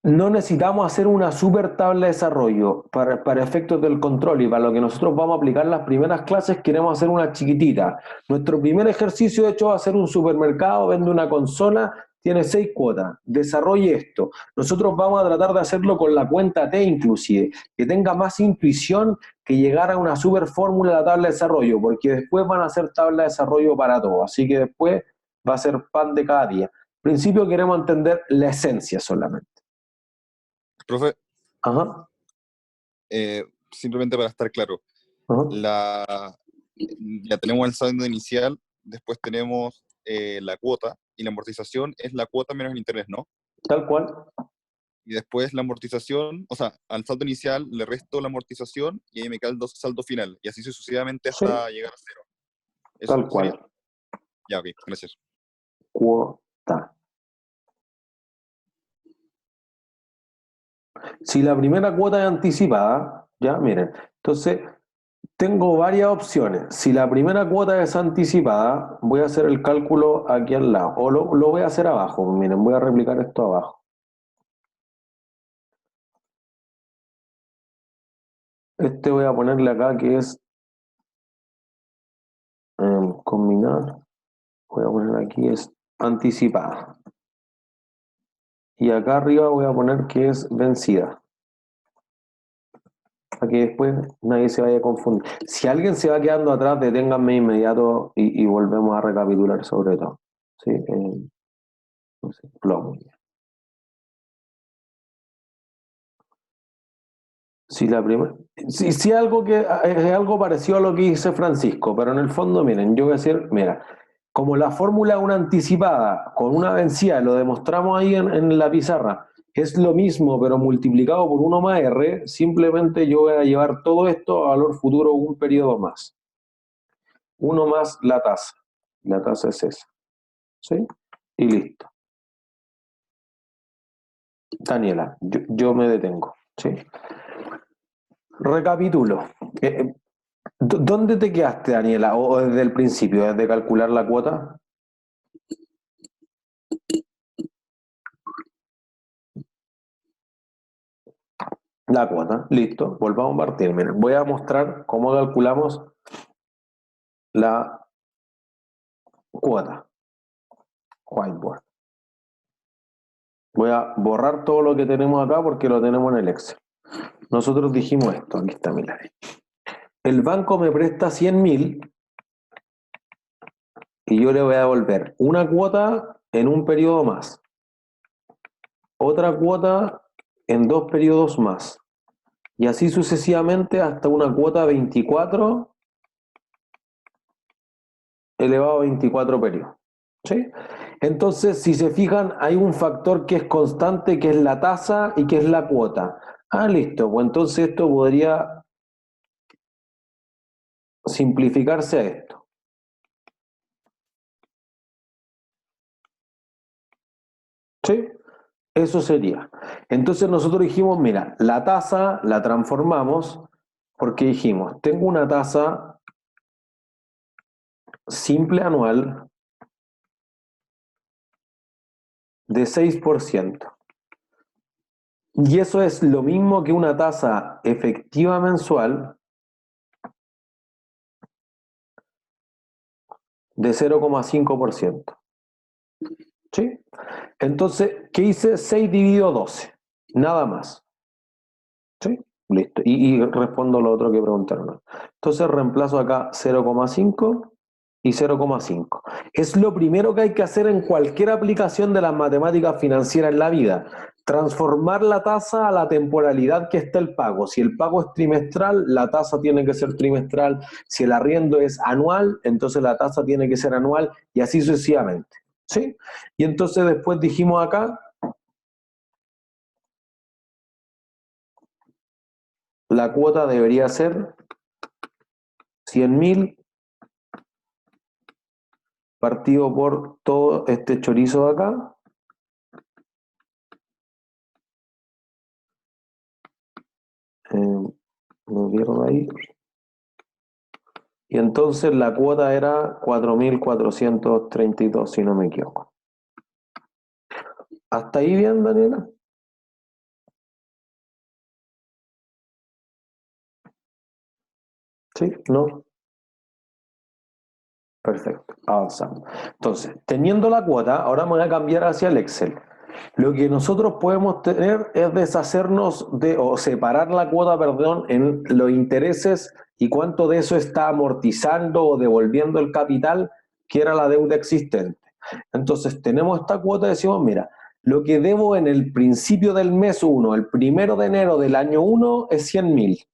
No necesitamos hacer una super tabla de desarrollo para efectos del control, y para lo que nosotros vamos a aplicar las primeras clases queremos hacer una chiquitita. Nuestro primer ejercicio de hecho va a ser un supermercado, vende una consola, tiene 6 cuotas, desarrolle esto. Nosotros vamos a tratar de hacerlo con la cuenta T inclusive, que tenga más intuición que llegar a una super fórmula de la tabla de desarrollo, porque después van a hacer tabla de desarrollo para todo, así que después va a ser pan de cada día. En principio queremos entender la esencia solamente. Profe, Ajá. simplemente para estar claro, Ajá. ya tenemos el saldo inicial, después tenemos la cuota, y la amortización es la cuota menos el interés, ¿no? Tal cual. Y después la amortización, o sea, al saldo inicial le resto la amortización y ahí me queda el saldo final, y así sucesivamente hasta llegar a 0. ¿Eso Tal cual. sería? Ya, ok, gracias. Cuota. Si la primera cuota es anticipada, ya, miren, entonces tengo varias opciones. Si la primera cuota es anticipada, voy a hacer el cálculo aquí al lado, o lo voy a hacer abajo. Miren, voy a replicar esto abajo. Este voy a ponerle acá que es combinar. Voy a poner aquí es anticipada. Y acá arriba voy a poner que es vencida. Para que después nadie se vaya a confundir. Si alguien se va quedando atrás, deténganme inmediato y volvemos a recapitular sobre todo. Sí, no sé, plomo. Sí, la primera. Sí, sí, algo que es algo parecido a lo que dice Francisco, pero en el fondo, miren, yo voy a decir, mira, como la fórmula una anticipada con una vencida, lo demostramos ahí en la pizarra, es lo mismo, pero multiplicado por 1 más R, simplemente yo voy a llevar todo esto a valor futuro un periodo más. 1 más la tasa. La tasa es esa. ¿Sí? Y listo. Daniela, yo me detengo. ¿Sí? Recapitulo. ¿Dónde te quedaste, Daniela? ¿O desde el principio, desde calcular la cuota? La cuota, listo. Volvamos a partir. Miren, voy a mostrar cómo calculamos la cuota. Whiteboard. Voy a borrar todo lo que tenemos acá porque lo tenemos en el Excel. Nosotros dijimos esto, aquí está, mira. El banco me presta 100.000 y yo le voy a devolver una cuota en un periodo más, otra cuota en 2 periodos más, y así sucesivamente hasta una cuota 24 elevado a 24 periodos. ¿Sí? Entonces, si se fijan, hay un factor que es constante, que es la tasa y que es la cuota. Ah, listo, pues entonces esto podría simplificarse a esto. ¿Sí? Eso sería. Entonces nosotros dijimos, mira, la tasa la transformamos porque dijimos, tengo una tasa simple anual de 6%. Y eso es lo mismo que una tasa efectiva mensual de 0,5%. ¿Sí? Entonces, ¿qué hice? 6 dividido 12. Nada más. ¿Sí? Listo. Y respondo lo otro que preguntaron. Entonces reemplazo acá 0,5 y 0,5. Es lo primero que hay que hacer en cualquier aplicación de las matemáticas financieras en la vida. Transformar la tasa a la temporalidad que está el pago. Si el pago es trimestral, la tasa tiene que ser trimestral. Si el arriendo es anual, entonces la tasa tiene que ser anual y así sucesivamente. ¿Sí? Y entonces después dijimos acá, la cuota debería ser 100.000 partido por todo este chorizo de acá. Me pierdo ahí. Y entonces la cuota era 4.432, si no me equivoco. ¿Hasta ahí bien, Daniela? ¿Sí? ¿No? Perfecto, avanzamos. Entonces, teniendo la cuota, ahora me voy a cambiar hacia el Excel. Lo que nosotros podemos tener es deshacernos de, o separar la cuota, perdón, en los intereses y cuánto de eso está amortizando o devolviendo el capital, que era la deuda existente. Entonces, tenemos esta cuota y decimos, mira, lo que debo en el principio del mes 1, el 1 de enero del año 1, es 100.000.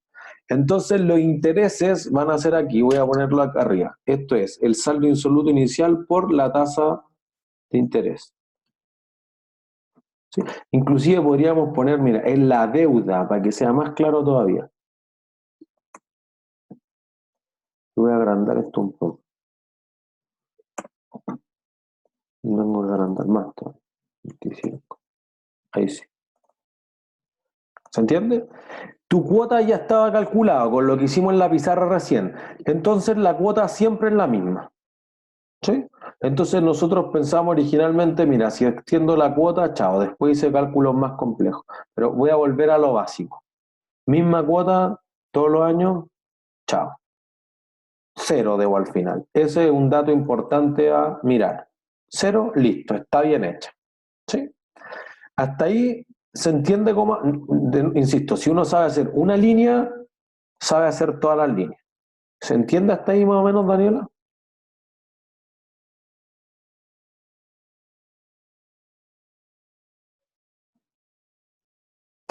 Entonces los intereses van a ser aquí, voy a ponerlo acá arriba. Esto es el saldo insoluto inicial por la tasa de interés. ¿Sí? Inclusive podríamos poner, mira, en la deuda, para que sea más claro todavía. Voy a agrandar esto un poco. No tengo que agrandar más todavía. 25. Ahí sí. ¿Se entiende? Tu cuota ya estaba calculada con lo que hicimos en la pizarra recién. Entonces la cuota siempre es la misma. ¿Sí? Entonces nosotros pensamos originalmente, mira, si extiendo la cuota, chao, después hice cálculos más complejos. Pero voy a volver a lo básico. Misma cuota todos los años, chao. 0 debo al final. Ese es un dato importante a mirar. 0, listo, está bien hecha. ¿Sí? Hasta ahí se entiende cómo, insisto, si uno sabe hacer una línea, sabe hacer todas las líneas. ¿Se entiende hasta ahí más o menos, Daniela?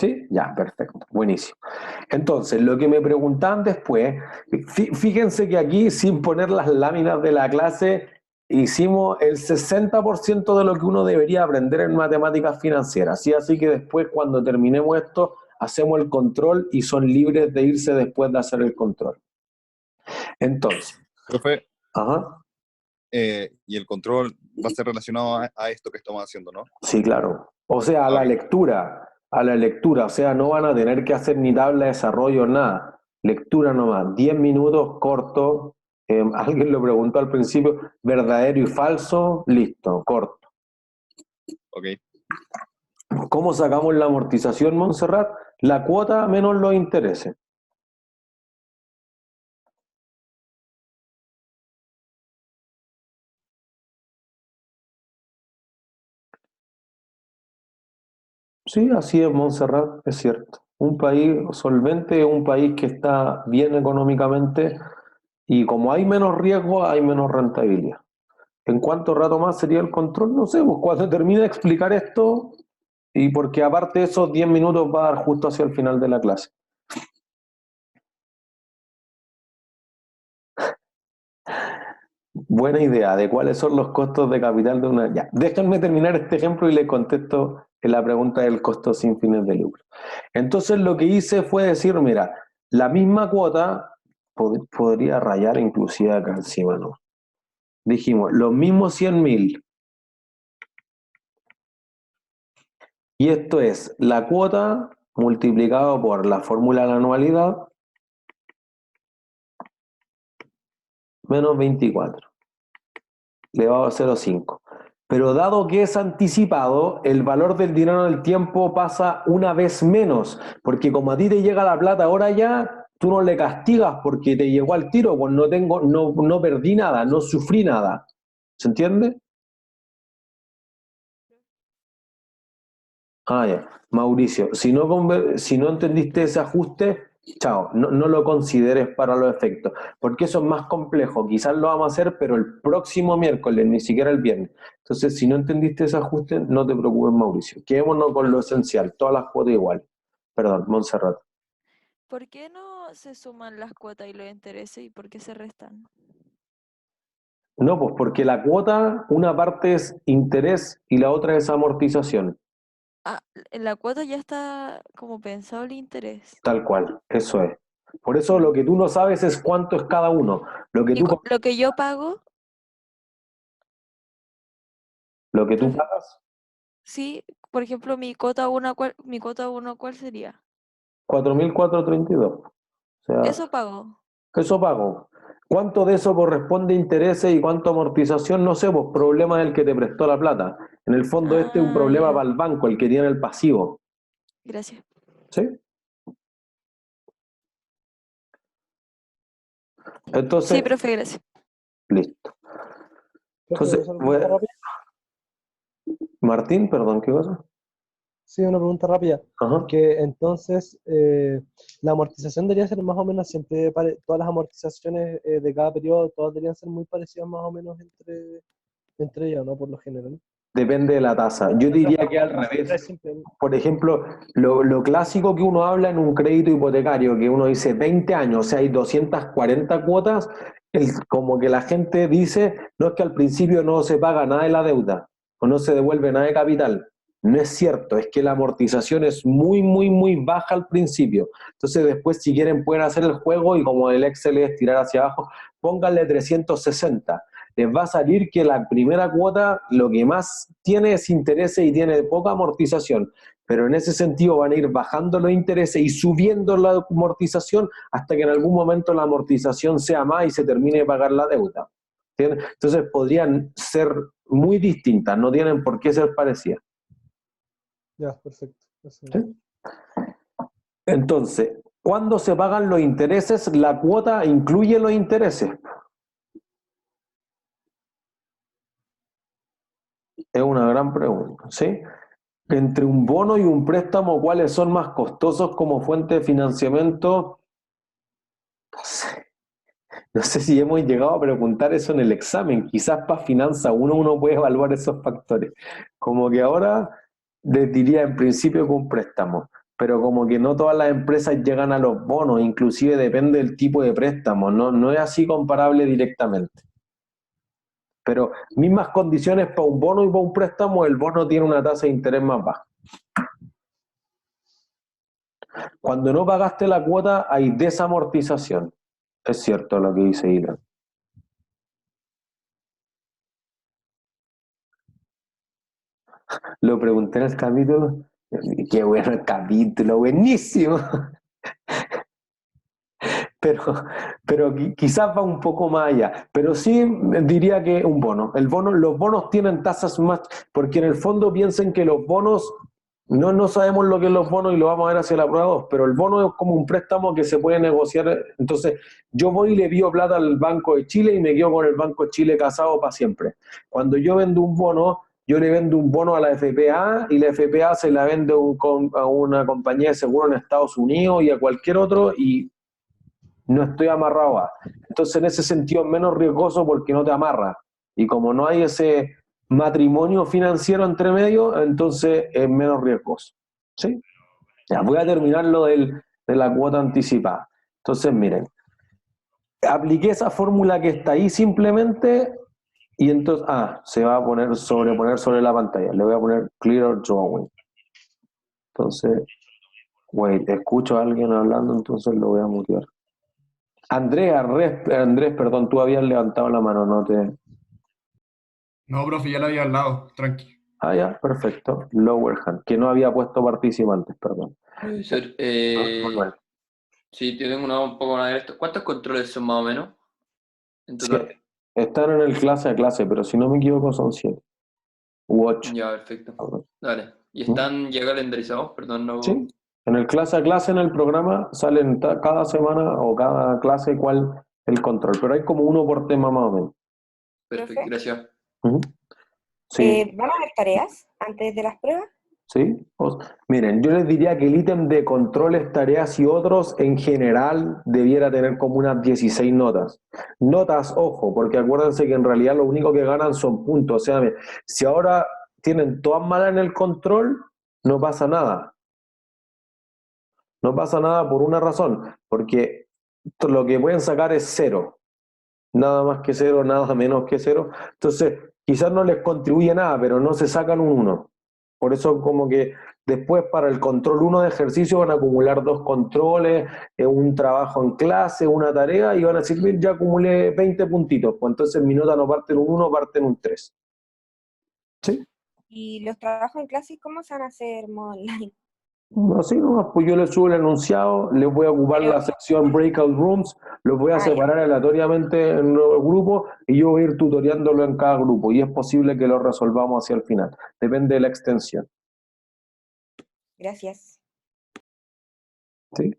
¿Sí? Ya, perfecto, buenísimo. Entonces, lo que me preguntaban después, fíjense que aquí, sin poner las láminas de la clase, hicimos el 60% de lo que uno debería aprender en matemáticas financieras, ¿sí? Así que después, cuando terminemos esto, hacemos el control y son libres de irse después de hacer el control. Entonces, Profe, ajá, y el control va a ser relacionado a esto que estamos haciendo, ¿no? sí, claro. O sea, a la lectura, o sea, no van a tener que hacer ni tabla de desarrollo, nada. Lectura nomás, 10 minutos corto. Alguien lo preguntó al principio, verdadero y falso, listo, corto. Ok. ¿Cómo sacamos la amortización, Montserrat? La cuota menos los intereses. Sí, así es, Montserrat, es cierto. Un país solvente es un país que está bien económicamente y como hay menos riesgo, hay menos rentabilidad. ¿En cuánto rato más sería el control? No sé, pues cuando termine de explicar esto, y porque aparte de esos 10 minutos va a dar justo hacia el final de la clase. Buena idea de cuáles son los costos de capital de una... Ya, déjenme terminar este ejemplo y le contesto en la pregunta del costo sin fines de lucro. Entonces lo que hice fue decir, mira, la misma cuota podría rayar inclusive acá encima, ¿no? Dijimos, los mismos 100.000. Y esto es la cuota multiplicado por la fórmula de la anualidad menos 24, elevado a 0,5. Pero dado que es anticipado, el valor del dinero en el tiempo pasa una vez menos, porque como a ti te llega la plata ahora ya, tú no le castigas porque te llegó al tiro, pues no perdí nada, no sufrí nada. ¿Se entiende? Ah, ya. Mauricio, si no entendiste ese ajuste, chao, no lo consideres para los efectos, porque eso es más complejo. Quizás lo vamos a hacer, pero el próximo miércoles, ni siquiera el viernes. Entonces, si no entendiste ese ajuste, no te preocupes, Mauricio. Quedémonos con lo esencial, todas las cuotas igual. Perdón, Montserrat. ¿Por qué no se suman las cuotas y los intereses y por qué se restan? No, pues porque la cuota, una parte es interés y la otra es amortización. Ah, en la cuota ya está como pensado el interés. Tal cual, eso es. Por eso lo que tú no sabes es cuánto es cada uno. Lo que Y tú, lo que yo pago, lo que tú profe, pagas, sí, por ejemplo, mi cuota 1, ¿cuál sería? 4.432. O sea, Eso pago. eso pago. ¿Cuánto de eso corresponde a intereses y cuánto amortización? No sé, pues problema del que te prestó la plata. En el fondo este es un Ah, problema ya. para el banco, el que tiene el pasivo. Gracias. ¿Sí? Entonces, Sí, profe, gracias. listo. Profe, Entonces, ¿puedo hacer una pregunta rápida? Martín, perdón, ¿qué cosa? Sí, una pregunta rápida. Ajá. Que entonces la amortización debería ser más o menos siempre, todas las amortizaciones de cada periodo, todas deberían ser muy parecidas más o menos entre ellas, ¿no? Por lo general. Depende de la tasa. Yo diría que al revés. Por ejemplo, lo clásico que uno habla en un crédito hipotecario, que uno dice 20 años, o sea, hay 240 cuotas, como que la gente dice, no es que al principio no se paga nada de la deuda, o no se devuelve nada de capital. No es cierto, es que la amortización es muy, muy, muy baja al principio. Entonces después, si quieren, pueden hacer el juego y como el Excel es tirar hacia abajo, pónganle 360. Les va a salir que la primera cuota lo que más tiene es intereses y tiene poca amortización, pero en ese sentido van a ir bajando los intereses y subiendo la amortización hasta que en algún momento la amortización sea más y se termine de pagar la deuda. ¿Entiendes? Entonces podrían ser muy distintas, no tienen por qué ser parecidas. Ya, perfecto. Eso. ¿Sí? Entonces, ¿cuándo se pagan los intereses? La cuota incluye los intereses. Es una gran pregunta, ¿sí? Entre un bono y un préstamo, ¿cuáles son más costosos como fuente de financiamiento? No sé. No sé si hemos llegado a preguntar eso en el examen. Quizás para Finanza uno puede evaluar esos factores. Como que ahora les diría en principio que un préstamo. pero como que no todas las empresas llegan a los bonos, inclusive depende del tipo de préstamo, no es así comparable directamente. Pero mismas condiciones para un bono y para un préstamo, el bono tiene una tasa de interés más baja. Cuando no pagaste la cuota, hay desamortización. Es cierto lo que dice Ilan. Lo pregunté en el capítulo. Qué bueno el capítulo, buenísimo. Pero quizás va un poco más allá. Pero sí diría que un bono. Los bonos tienen tasas más, porque en el fondo piensen que los bonos, no sabemos lo que es los bonos y lo vamos a ver hacia la prueba 2, pero el bono es como un préstamo que se puede negociar. Entonces, yo voy y le pido plata al Banco de Chile y me quedo con el Banco de Chile casado para siempre. Cuando yo vendo un bono, yo le vendo un bono a la FPA y la FPA se la vende a una compañía de seguro en Estados Unidos y a cualquier otro y no estoy amarrado a. Entonces, en ese sentido es menos riesgoso porque no te amarra. Y como no hay ese matrimonio financiero entre medio, entonces es menos riesgoso. ¿Sí? Ya, voy a terminar lo de la cuota anticipada. Entonces, miren, apliqué esa fórmula que está ahí simplemente y entonces, se va a poner sobre la pantalla. Le voy a poner Clear Drawing. Entonces, escucho a alguien hablando, entonces lo voy a mutear. Andrés, perdón, tú habías levantado la mano, no te... No, profe, ya la había al lado, tranqui. Ya, perfecto. Lower hand, que no había puesto participantes, perdón. Profesor, Manuel. sí, yo tengo un poco más de esto. ¿Cuántos controles son más o menos en total? 7. Están en el clase a clase, pero si no me equivoco son 7 u 8. Ya, perfecto. Dale. ¿Y están ya calendarizados? Perdón, no... Sí, en el clase a clase en el programa salen cada semana o cada clase cuál el control, pero hay como uno por tema más o menos. Perfecto, gracias. Sí. ¿Van a haber tareas antes de las pruebas? ¿Sí? Miren, yo les diría que el ítem de controles, tareas y otros en general debiera tener como unas 16 notas. Notas, ojo, porque acuérdense que en realidad lo único que ganan son puntos. O sea, si ahora tienen todas malas en el control, no pasa nada. No pasa nada por una razón, porque lo que pueden sacar es 0. Nada más que 0, nada menos que 0. Entonces, quizás no les contribuye nada, pero no se sacan un 1. Por eso como que después para el control 1 de ejercicio van a acumular 2 controles, un trabajo en clase, una tarea, y van a decir, ya acumulé 20 puntitos. Pues entonces mi nota no parte en un 1, parte en un 3. ¿Sí? ¿Y los trabajos en clase cómo se van a hacer modo online? Así nomás, pues yo les subo el enunciado, les voy a ocupar la sección Breakout Rooms, los voy a separar aleatoriamente en los grupos y yo voy a ir tutoriándolo en cada grupo y es posible que lo resolvamos hacia el final, depende de la extensión. Gracias. ¿Sí?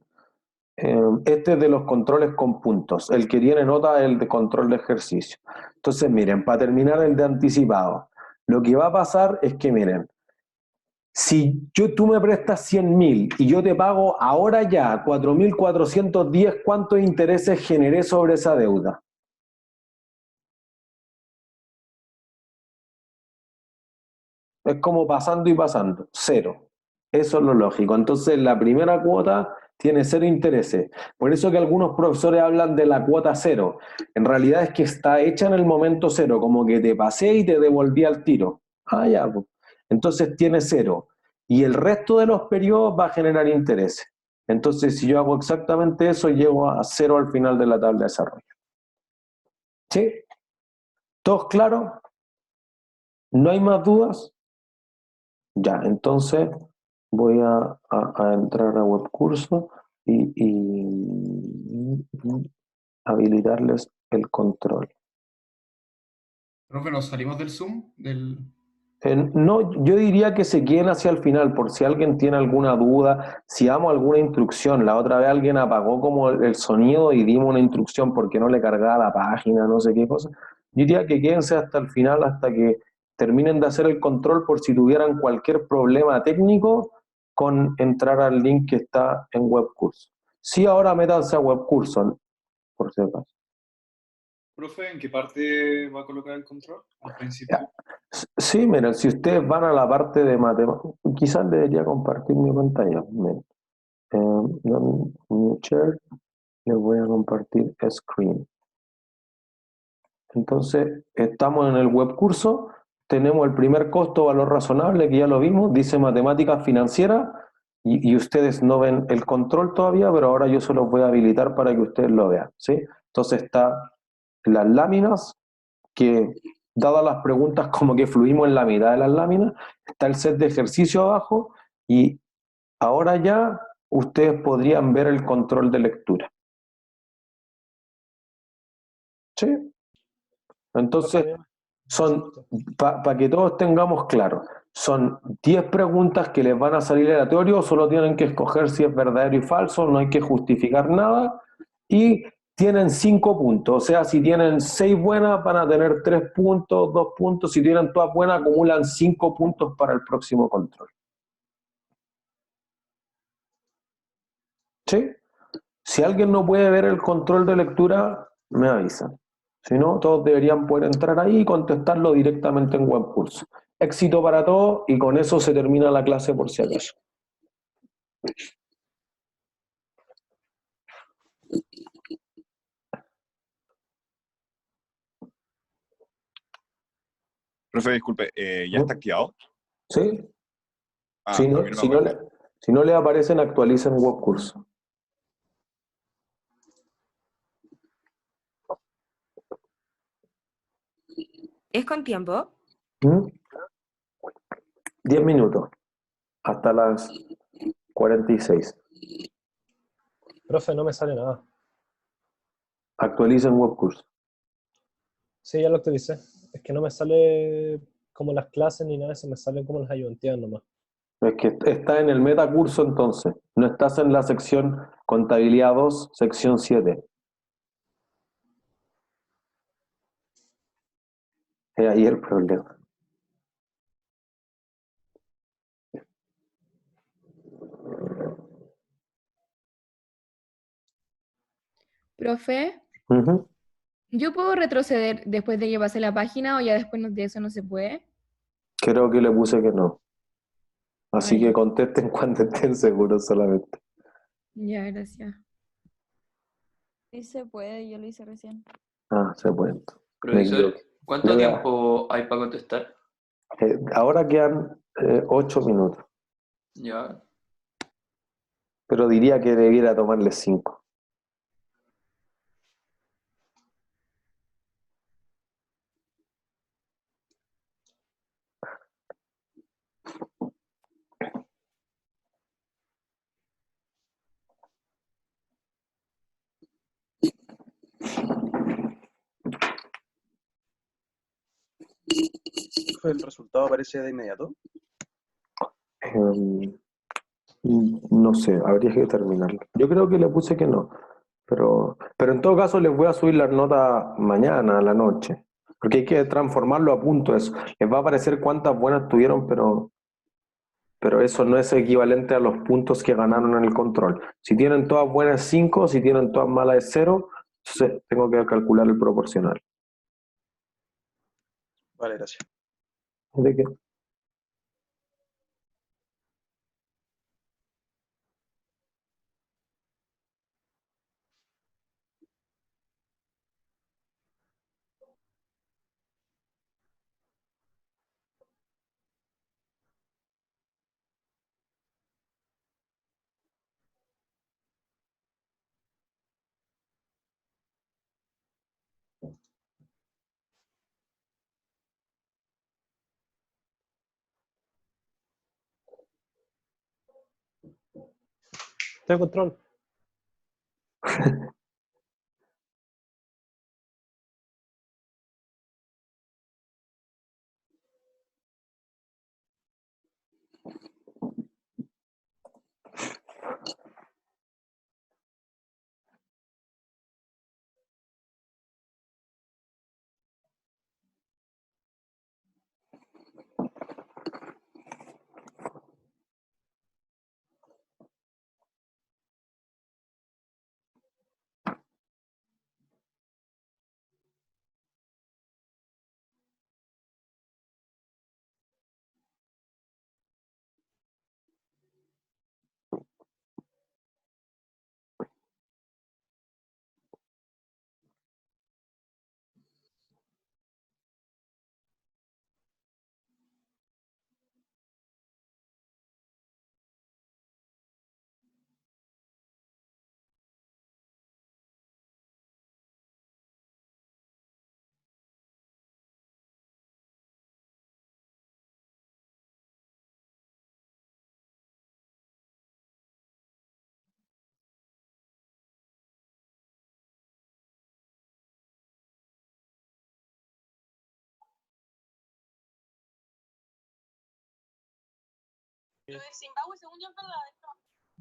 Este es de los controles con puntos, el que tiene nota es el de control de ejercicio. Entonces miren, para terminar el de anticipado, lo que va a pasar es que miren, si tú me prestas 100.000 y yo te pago ahora ya 4.410, ¿cuántos intereses generé sobre esa deuda? Es como pasando y pasando, 0. Eso es lo lógico. Entonces la primera cuota tiene 0 intereses. Por eso que algunos profesores hablan de la cuota 0. En realidad es que está hecha en el momento 0, como que te pasé y te devolví al tiro. Ya, pues. Entonces tiene 0. Y el resto de los periodos va a generar intereses. Entonces, si yo hago exactamente eso, llego a 0 al final de la tabla de desarrollo. ¿Sí? ¿Todos claros? ¿No hay más dudas? Ya, entonces voy a entrar a webcurso y habilitarles el control. Profe, ¿nos salimos del Zoom? No, yo diría que se queden hacia el final, por si alguien tiene alguna duda, si damos alguna instrucción. La otra vez alguien apagó como el sonido y dimos una instrucción porque no le cargaba la página, no sé qué cosa. Yo diría que quédense hasta el final, hasta que terminen de hacer el control por si tuvieran cualquier problema técnico con entrar al link que está en webcurso. Sí, ahora métanse a webcurso, por si acaso. Profe, ¿en qué parte va a colocar el control? ¿Al principio? Sí, miren, si ustedes van a la parte de matemáticas, quizás debería compartir mi pantalla. New share, les voy a compartir screen. Entonces, estamos en el web curso, tenemos el primer costo valor razonable, que ya lo vimos, dice matemáticas financieras, y ustedes no ven el control todavía, pero ahora yo se los voy a habilitar para que ustedes lo vean, ¿sí? Entonces está las láminas, que dadas las preguntas como que fluimos en la mitad de las láminas, está el set de ejercicio abajo, y ahora ya ustedes podrían ver el control de lectura. ¿Sí? Entonces, son, para que todos tengamos claro, son 10 preguntas que les van a salir aleatorio, solo tienen que escoger si es verdadero y falso, no hay que justificar nada, y tienen 5 puntos, o sea, si tienen 6 buenas van a tener 3 puntos, 2 puntos, si tienen todas buenas acumulan 5 puntos para el próximo control. ¿Sí? Si alguien no puede ver el control de lectura, me avisan. Si no, todos deberían poder entrar ahí y contestarlo directamente en Webcurso. Éxito para todos y con eso se termina la clase por si acaso. Profe, disculpe, ¿ya está activado? ¿Sí? Ah, Si a no, mí no me aparece. si no le aparecen, actualicen Webcurso. ¿Es con tiempo? 10 minutos, hasta las 46. Profe, no me sale nada. Actualicen Webcurso. Sí, ya lo actualicé. Es que no me sale como las clases ni nada, se me salen como las ayudantías nomás. Es que está en el metacurso entonces, no estás en la sección contabilidad 2, sección 7. Es ahí el problema. Profe, Ujú. ¿yo puedo retroceder después de que pase la página o ya después de eso no se puede? Creo que le puse que no. Así Ay, que contesten cuando estén seguros solamente. ya, gracias. Sí se puede, yo lo hice recién. Ah, se puede. Me Profesor, equivoqué. ¿cuánto Voy a- tiempo hay para contestar? ahora quedan 8 minutos, Ya. pero diría que debiera tomarle 5. ¿El resultado aparece de inmediato? No sé, habría que terminarlo. Yo creo que le puse que no, pero en todo caso les voy a subir las notas mañana a la noche, porque hay que transformarlo a puntos. Les va a aparecer cuántas buenas tuvieron, pero eso no es equivalente a los puntos que ganaron en el control. Si tienen todas buenas 5, si tienen todas malas es 0, entonces tengo que calcular el proporcional. Vale, gracias. ¿De qué? Tengo control.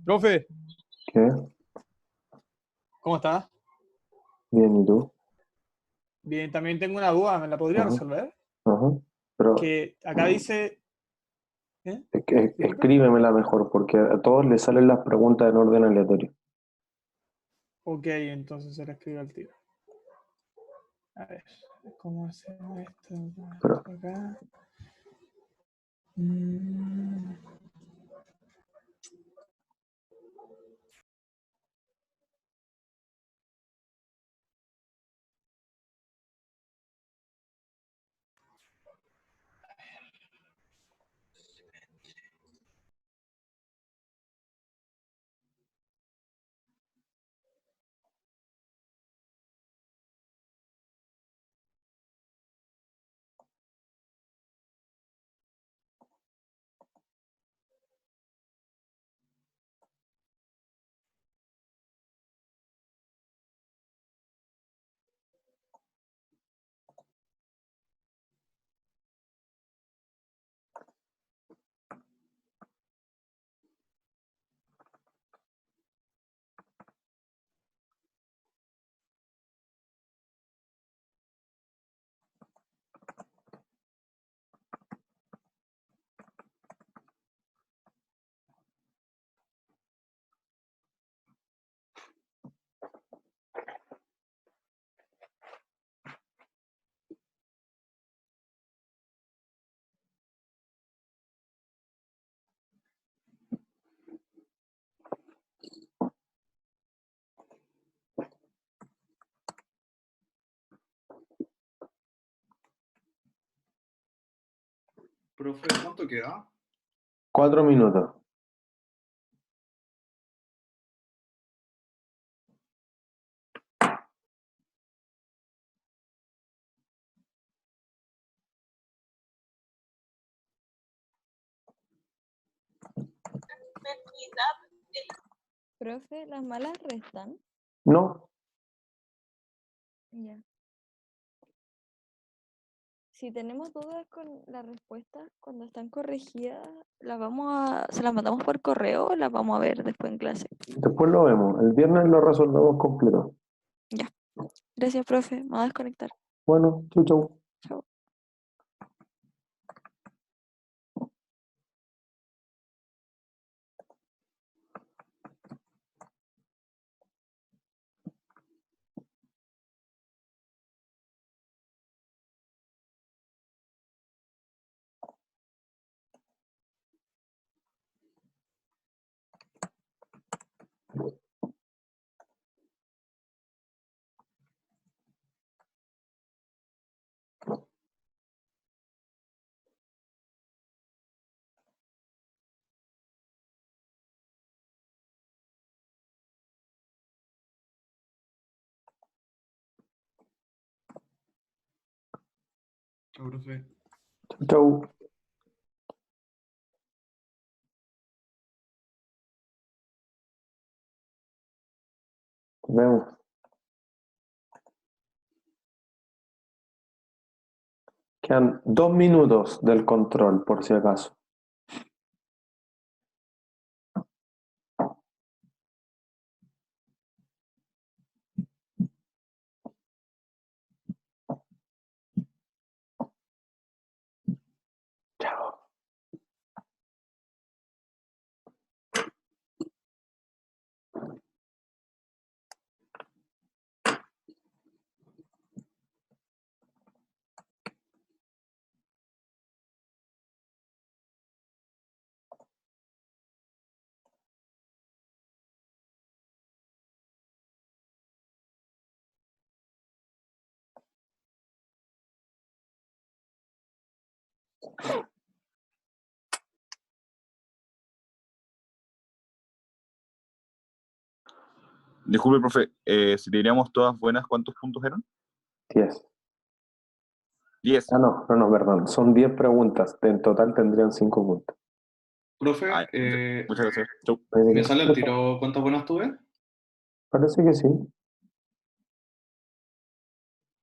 Profe, ¿Qué? ¿cómo está? Bien, ¿y tú? Bien, también tengo una duda, ¿me la podría Ajá, resolver? ajá. Pero Que acá dice... ¿eh? Disculpe. escríbemela mejor, porque a todos les salen las preguntas en orden aleatorio. Ok, entonces se la escribo al tiro. A ver, ¿cómo hacemos esto? Pero, Esto acá. Mm, Profe, ¿cuánto queda? 4 minutos. Profe, ¿las malas restan? No, Ya. Si tenemos dudas con las respuestas, cuando están corregidas, ¿se las mandamos por correo o las vamos a ver después en clase? después lo vemos. El viernes lo resolvemos completo. Ya. Gracias, profe. Me voy a desconectar. Bueno, chau, chau. Chao. Chao, profe. Chau, chau. Nos vemos. Quedan 2 minutos del control, por si acaso. Chao. Disculpe, profe, si diríamos todas buenas, ¿cuántos puntos eran? 10. 10. Ah, no, perdón. Son 10 preguntas. En total tendrían 5 puntos. Profe, Muchas gracias. Chau. ¿me sale el tiro cuántas buenas tuve? Parece que sí.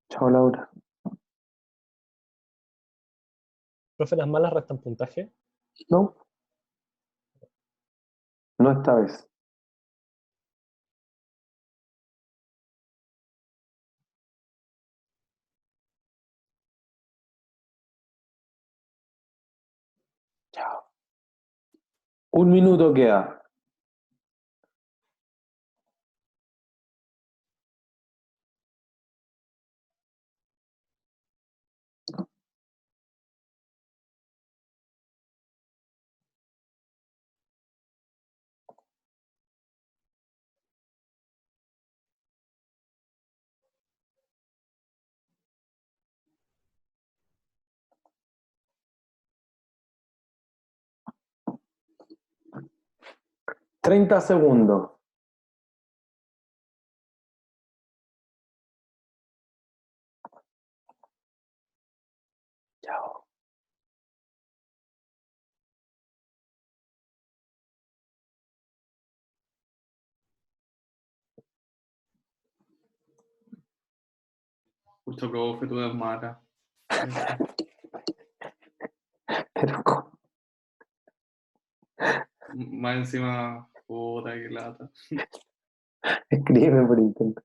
Chao, Laura. Profe, ¿las malas restan puntaje? No. No esta vez. Chao. 1 minuto queda. ¿30 segundos? Chao. Justo profe, tú eres mata. Pero ¿cómo? Más encima, puta, que lata. Escribe por internet.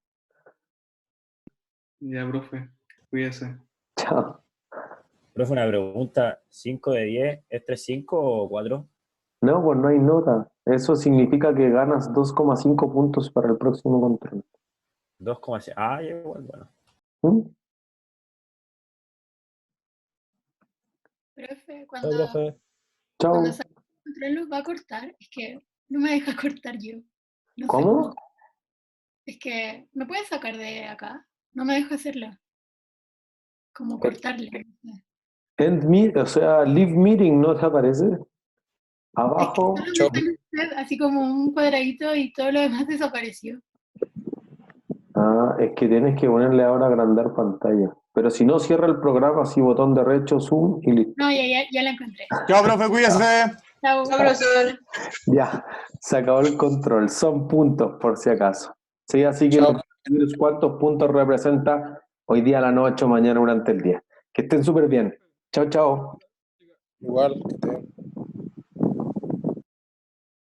Ya, profe, cuídese. Chao. Profe, una pregunta. ¿5 de 10 es 3,5 o 4? No, pues no hay nota. Eso significa que ganas 2,5 puntos para el próximo control. 2,6. Ah, ya igual, bueno. ¿Mm? Profe, Chao, cuando profe. Chao. saque el control los va a cortar, es que no me deja cortar yo. No sé ¿Cómo? cómo. Es que no puedes sacar de acá. No me deja hacerla. Como cortarla. No sé. End meet, o sea, leave meeting, ¿no te aparece? Abajo. Solo me sale usted así como un cuadradito y todo lo demás desapareció. Ah, es que tienes que ponerle ahora agrandar pantalla. Pero si no, cierra el programa, así botón derecho, zoom y listo. No, ya la encontré. Chao, profe, cuídese. Chao. Chao, profesor. Ya, se acabó el control. Son puntos, por si acaso. Sí, así que Chao. cuántos puntos representa hoy día a la noche o mañana durante el día. Que estén súper bien. Chao, chao. Igual, que te